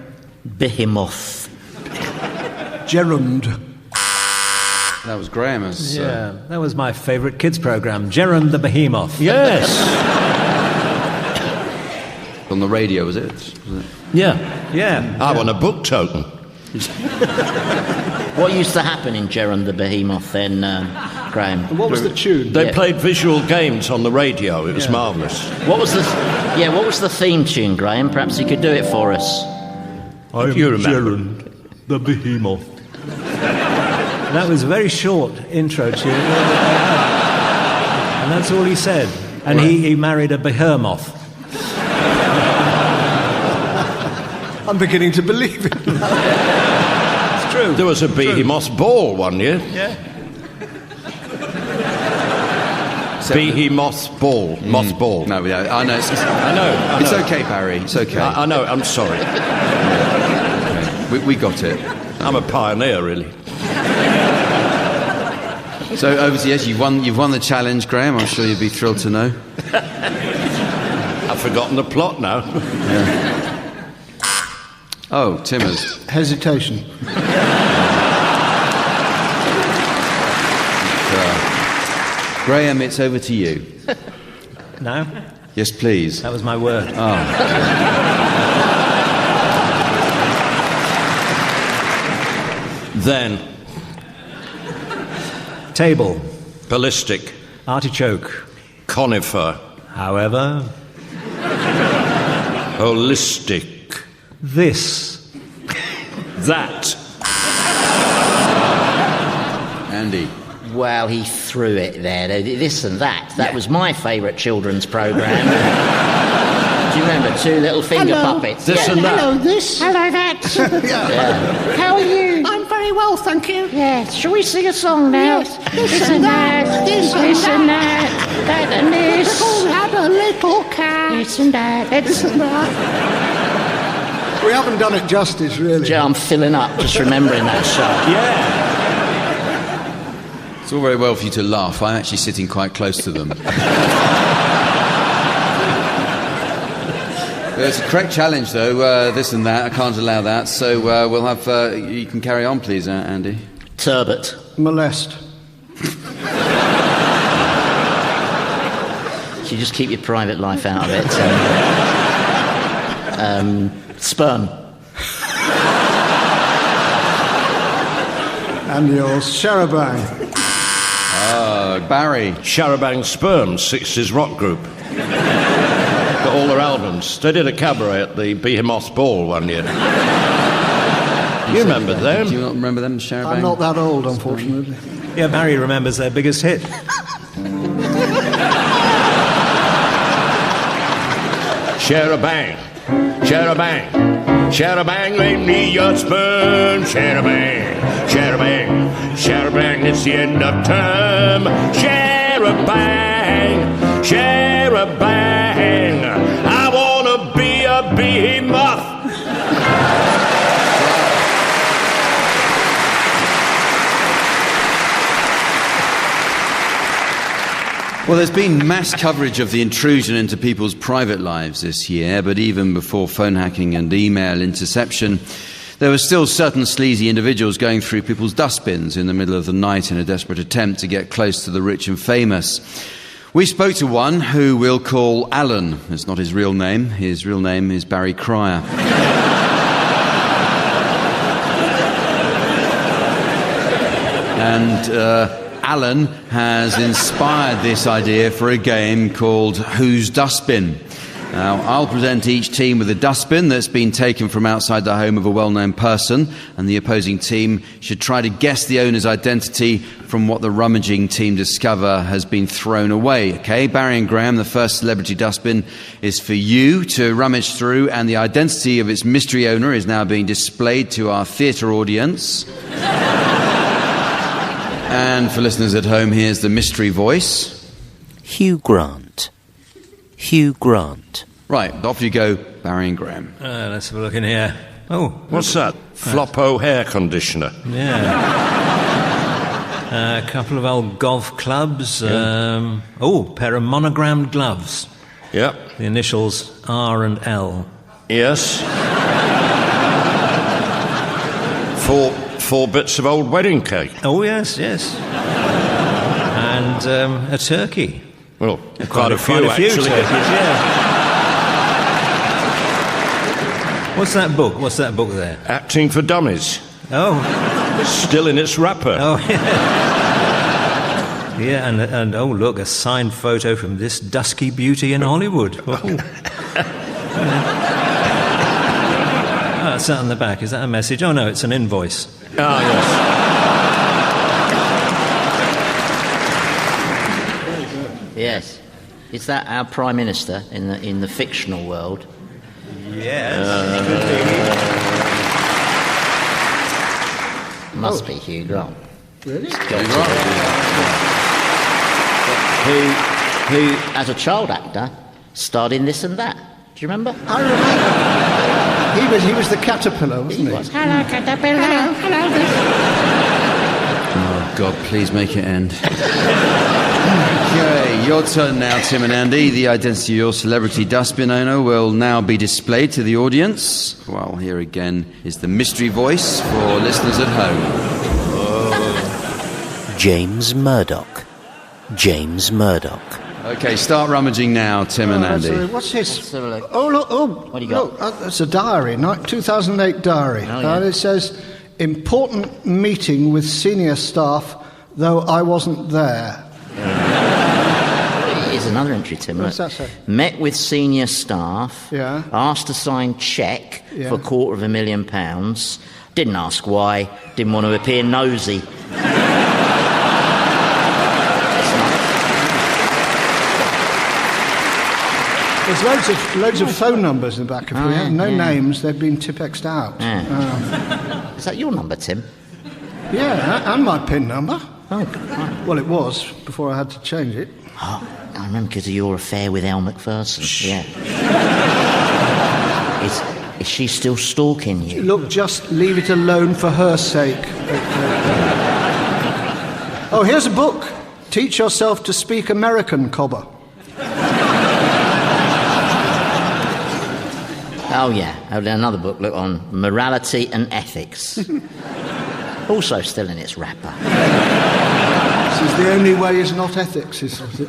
Behemoth. Gerund. That was Graham's. Yeah, that was my favourite kids' programme, Jerome the Behemoth. Yes. On the radio, was it? Yeah. Yeah. I want a book token. What used to happen in Jerome the Behemoth then, Graham? And what was the tune? They played visual games on the radio. It was marvellous. What was the theme tune, Graham? Perhaps you could do it for us. I'm you remember. Jerome the Behemoth. That was a very short intro tune. And that's all he said. And he married a behemoth. I'm beginning to believe it. It's true. There was a behemoth ball one year. Yeah. Behemoth ball. Moth ball. No, I know. I know. It's okay, Barry. It's okay. I know. I'm sorry. We got it. I'm a pioneer, really. So over to yes, you've won the challenge, Graham. I'm sure you'd be thrilled to know. I've forgotten the plot now. Yeah. Oh, Timmers. Hesitation. Graham, it's over to you. No? Yes, please. That was my word. Oh. Then. Table. Ballistic. Artichoke. Conifer. However. Holistic. This. That. Andy. Well, he threw it there. This and that. That was my favourite children's programme. Do you remember? Two little finger puppets. This and that. Hello, this. Hello, that. Yeah. How are you? I'm very well, thank you. Yes. Shall we sing a song now? Yes. This and that. This and that. That and this. We've all had a little cat. This and that. This and that. We haven't done it justice, really. Yeah, I'm filling up just remembering that show. Yeah. It's all very well for you to laugh. I'm actually sitting quite close to them. It's a correct challenge, though, this and that. I can't allow that. So we'll have... you can carry on, please, Andy. Turbot. Molest. You just keep your private life out of it. Sperm. And yours, Sharabang. Barry. Sharabang Sperm, 60s rock group. Got all their albums. They did a cabaret at the Behemoth Ball one year. You remember them? Do you not remember them, Sharabang? I'm not that old, unfortunately. Yeah, Barry remembers their biggest hit. Share a bang, share a bang, share a bang, lend me your sperm. Share a bang, share a bang, share a bang, it's the end of term. Share a bang, share a bang, I wanna be a behemoth. Well, there's been mass coverage of the intrusion into people's private lives this year, but even before phone hacking and email interception, there were still certain sleazy individuals going through people's dustbins in the middle of the night in a desperate attempt to get close to the rich and famous. We spoke to one who we'll call Alan. It's not his real name. His real name is Barry Cryer. And Alan has inspired this idea for a game called Whose Dustbin? Now, I'll present each team with a dustbin that's been taken from outside the home of a well-known person, and the opposing team should try to guess the owner's identity from what the rummaging team discover has been thrown away. Okay, Barry and Graham, the first celebrity dustbin is for you to rummage through, and the identity of its mystery owner is now being displayed to our theatre audience. And for listeners at home, here's the mystery voice. Hugh Grant. Hugh Grant. Right, off you go, Barry and Graham. Let's have a look in here. Oh, what's that? Floppo hair conditioner. Yeah. A couple of old golf clubs. Yeah. Pair of monogrammed gloves. Yep. The initials R and L. Yes. Four bits of old wedding cake. Oh, yes. And a turkey. Well, quite a few actually. Turkeys, yeah. What's that book there? Acting for Dummies. Oh. Still in its wrapper. Oh, yeah. Yeah, and oh, look, a signed photo from this dusky beauty in Hollywood. Oh. That's that on the back. Is that a message? Oh, no, it's an invoice. Ah, yes. Yes. Is that our Prime Minister in the fictional world? Yes. Must be Hugh Grant. Really? Who, as a child actor, starred in This and That. Do you remember? I remember. He was the caterpillar, wasn't he? Hello, caterpillar. Hello. Oh, God, please make it end. Okay, your turn now, Tim and Andy. The identity of your celebrity dustbin owner will now be displayed to the audience. Well, here again is the mystery voice for listeners at home. James Murdoch. James Murdoch. Okay, start rummaging now, Tim and Andy. What's this? have a look. Oh, look. Oh, What do you got? Look, that's a diary, 2008 diary. Oh, yeah. And it says, important meeting with senior staff, though I wasn't there. Here's another entry, Tim. What's look. that say? Met with senior staff. Yeah. Asked to sign cheque Yeah. for £250,000. Didn't ask why. Didn't want to appear nosy. There's loads of phone numbers in the back. If we had no yeah. names, they'd been Tipexed out. Yeah. Is that your number, Tim? Yeah, and my PIN number. Oh, Well, it was before I had to change it. oh I remember because of your affair with Elle Macpherson. Yeah. Is she still stalking you? Look, just leave it alone for her sake. Oh, here's a book. Teach Yourself to Speak American, Cobber. Oh, yeah. Another book, look, on morality and ethics. Also still in its wrapper. This is the only way is not ethics, is it?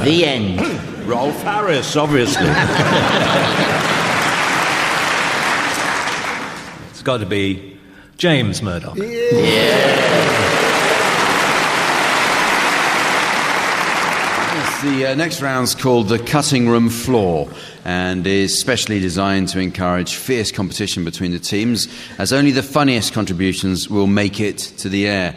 The end. Rolf Harris, obviously. It's got to be James Murdoch. The next round's called the Cutting Room Floor and is specially designed to encourage fierce competition between the teams, as only the funniest contributions will make it to the air.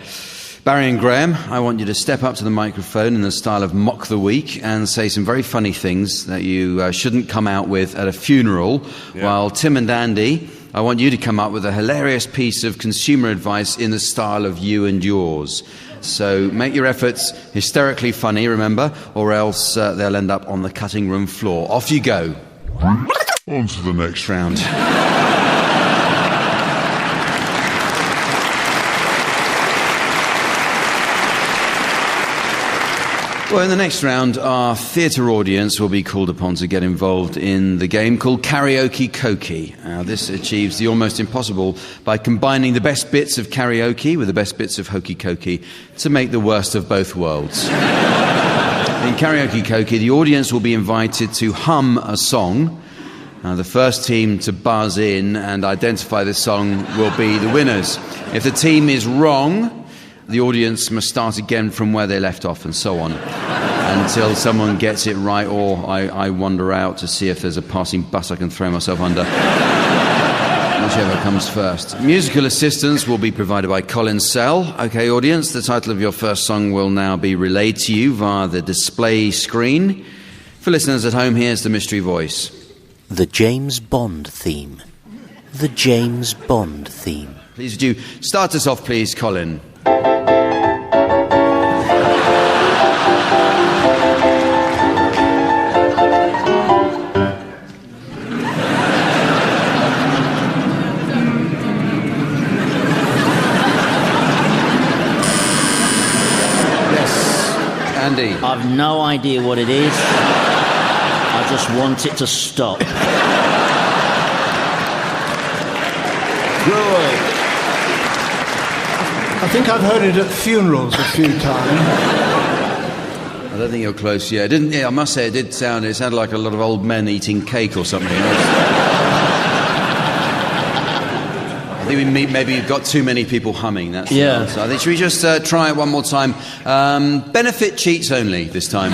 Barry and Graham, I want you to step up to the microphone in the style of Mock the Week and say some very funny things that you shouldn't come out with at a funeral, while Tim and Andy, I want you to come up with a hilarious piece of consumer advice in the style of You and Yours. So make your efforts hysterically funny, remember, or else they'll end up on the cutting room floor. Off you go. On to the next round. Well, in the next round, our theatre audience will be called upon to get involved in the game called Karaoke Cokey. This achieves the almost impossible by combining the best bits of karaoke with the best bits of hokey cokey to make the worst of both worlds. In Karaoke Cokey, the audience will be invited to hum a song. The first team to buzz in and identify the song will be the winners. If the team is wrong, the audience must start again from where they left off, and so on, until someone gets it right, or I wander out to see if there's a passing bus I can throw myself under. Whichever comes first. Musical assistance will be provided by Colin Sell. Okay, audience, the title of your first song will now be relayed to you via the display screen. For listeners at home, here's the mystery voice. The James Bond theme. The James Bond theme. Please would you start us off, please, Colin? Andy. I've no idea what it is. I just want it to stop. I think I've heard it at funerals a few times. I don't think you're close yet. I must say, it sounded like a lot of old men eating cake or something. I think maybe you've got too many people humming. That's the answer. I think, should we just try it one more time? Benefit cheats only this time.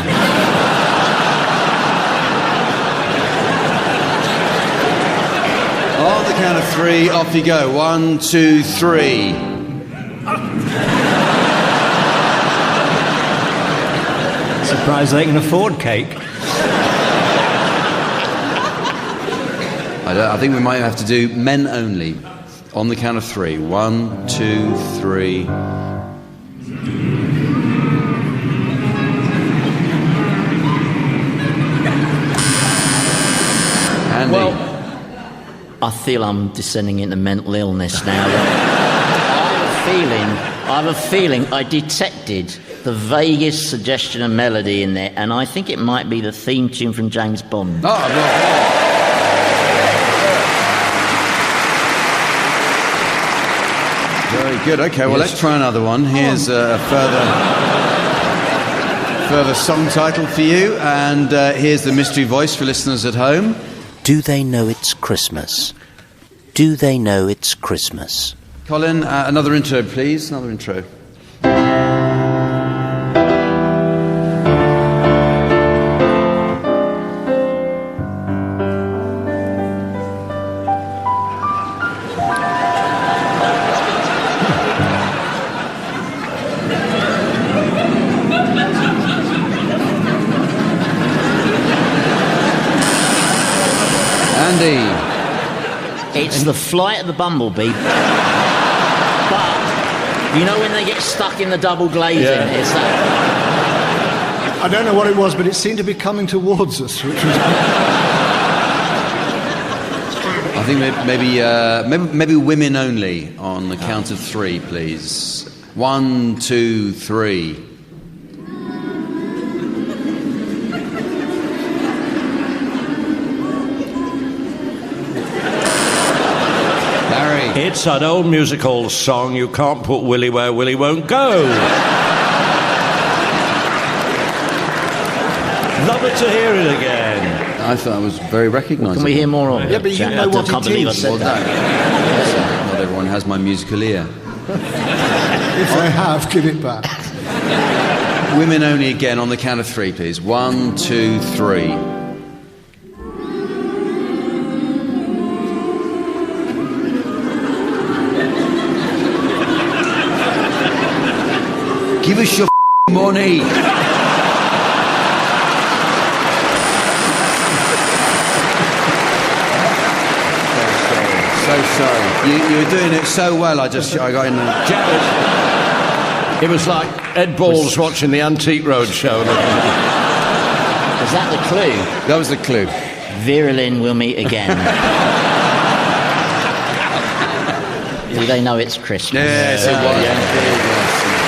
On the count of three, off you go. 1, 2, 3. Surprised they can afford cake. I think we might have to do men only. On the count of three. 1, 2, 3. Andy. Well, I feel I'm descending into mental illness now. I have a feeling I detected the vaguest suggestion of melody in there, and I think it might be the theme tune from James Bond. Oh, well. Very good. Okay, well, let's try another one. Here's a further further song title for you, and here's the mystery voice for listeners at home. Do they know it's Christmas? Do they know it's Christmas? Colin, another intro, please. Another intro. Andy. It's the flight of the bumblebee. But, you know when they get stuck in the double glazing? Yeah. It's that. I don't know what it was, but it seemed to be coming towards us, which was... I think maybe women only on the count of three, please. 1, 2, 3. It's that old musical song, You Can't Put Willie Where Willie Won't Go. Love it to hear it again. I thought it was very recognisable. Can we hear more of it? Yeah, but you know what can't it believe is. I said that. Not everyone has my musical ear. If they have, give it back. Women only again on the count of three, please. 1, 2, 3. Give us your money. So sorry. You were doing it so well, I got in the... It was like Ed Balls watching the Antique Roadshow. Was that the clue? That was the clue. Vera Lynn will meet again. Do they know it's Christmas? Yes, it was. Yes.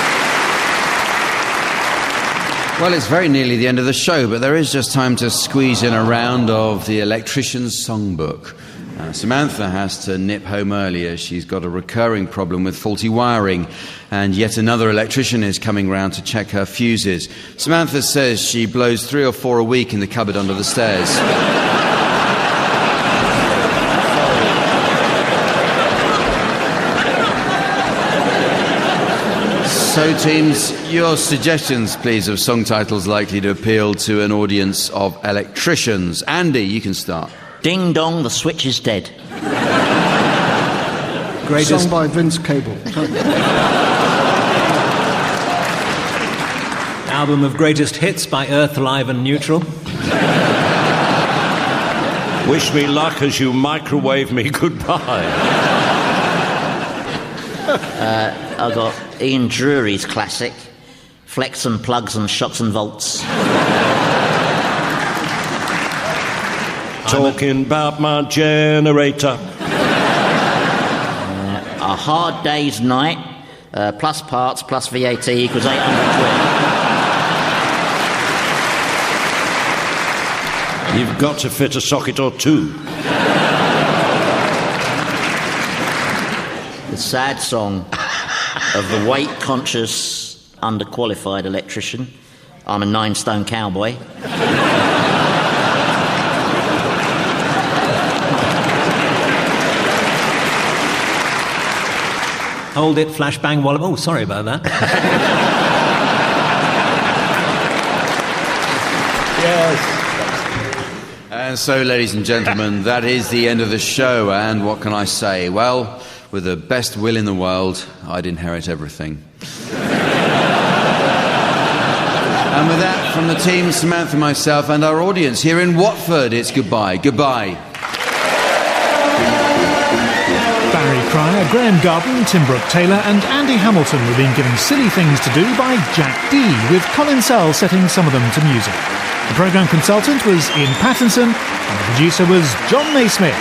Well, it's very nearly the end of the show, but there is just time to squeeze in a round of the Electrician's Songbook. Samantha has to nip home early as she's got a recurring problem with faulty wiring, and yet another electrician is coming round to check her fuses. Samantha says she blows 3 or 4 a week in the cupboard under the stairs. So, teams, your suggestions, please, of song titles likely to appeal to an audience of electricians. Andy, you can start. Ding dong, the switch is dead. Greatest song by Vince Cable. Album of greatest hits by Earth, Live and Neutral. Wish me luck as you microwave me goodbye. I got Ian Drury's classic, Flex and Plugs and Shots and Volts. Talking about my generator. A Hard Day's Night, plus parts, plus VAT equals 800 You've got to fit a socket or two. The sad song of the weight-conscious, underqualified electrician. I'm a 9-stone cowboy. Hold it, flashbang, wallop. Oh, sorry about that. Yes. And so, ladies and gentlemen, that is the end of the show. And what can I say? Well, with the best will in the world, I'd inherit everything. And with that, from the team, Samantha, myself, and our audience here in Watford, it's goodbye. Goodbye. Barry Cryer, Graham Garden, Tim Brooke-Taylor and Andy Hamilton were being given silly things to do by Jack D, with Colin Sell setting some of them to music. The programme consultant was Ian Pattinson and the producer was John Naismith.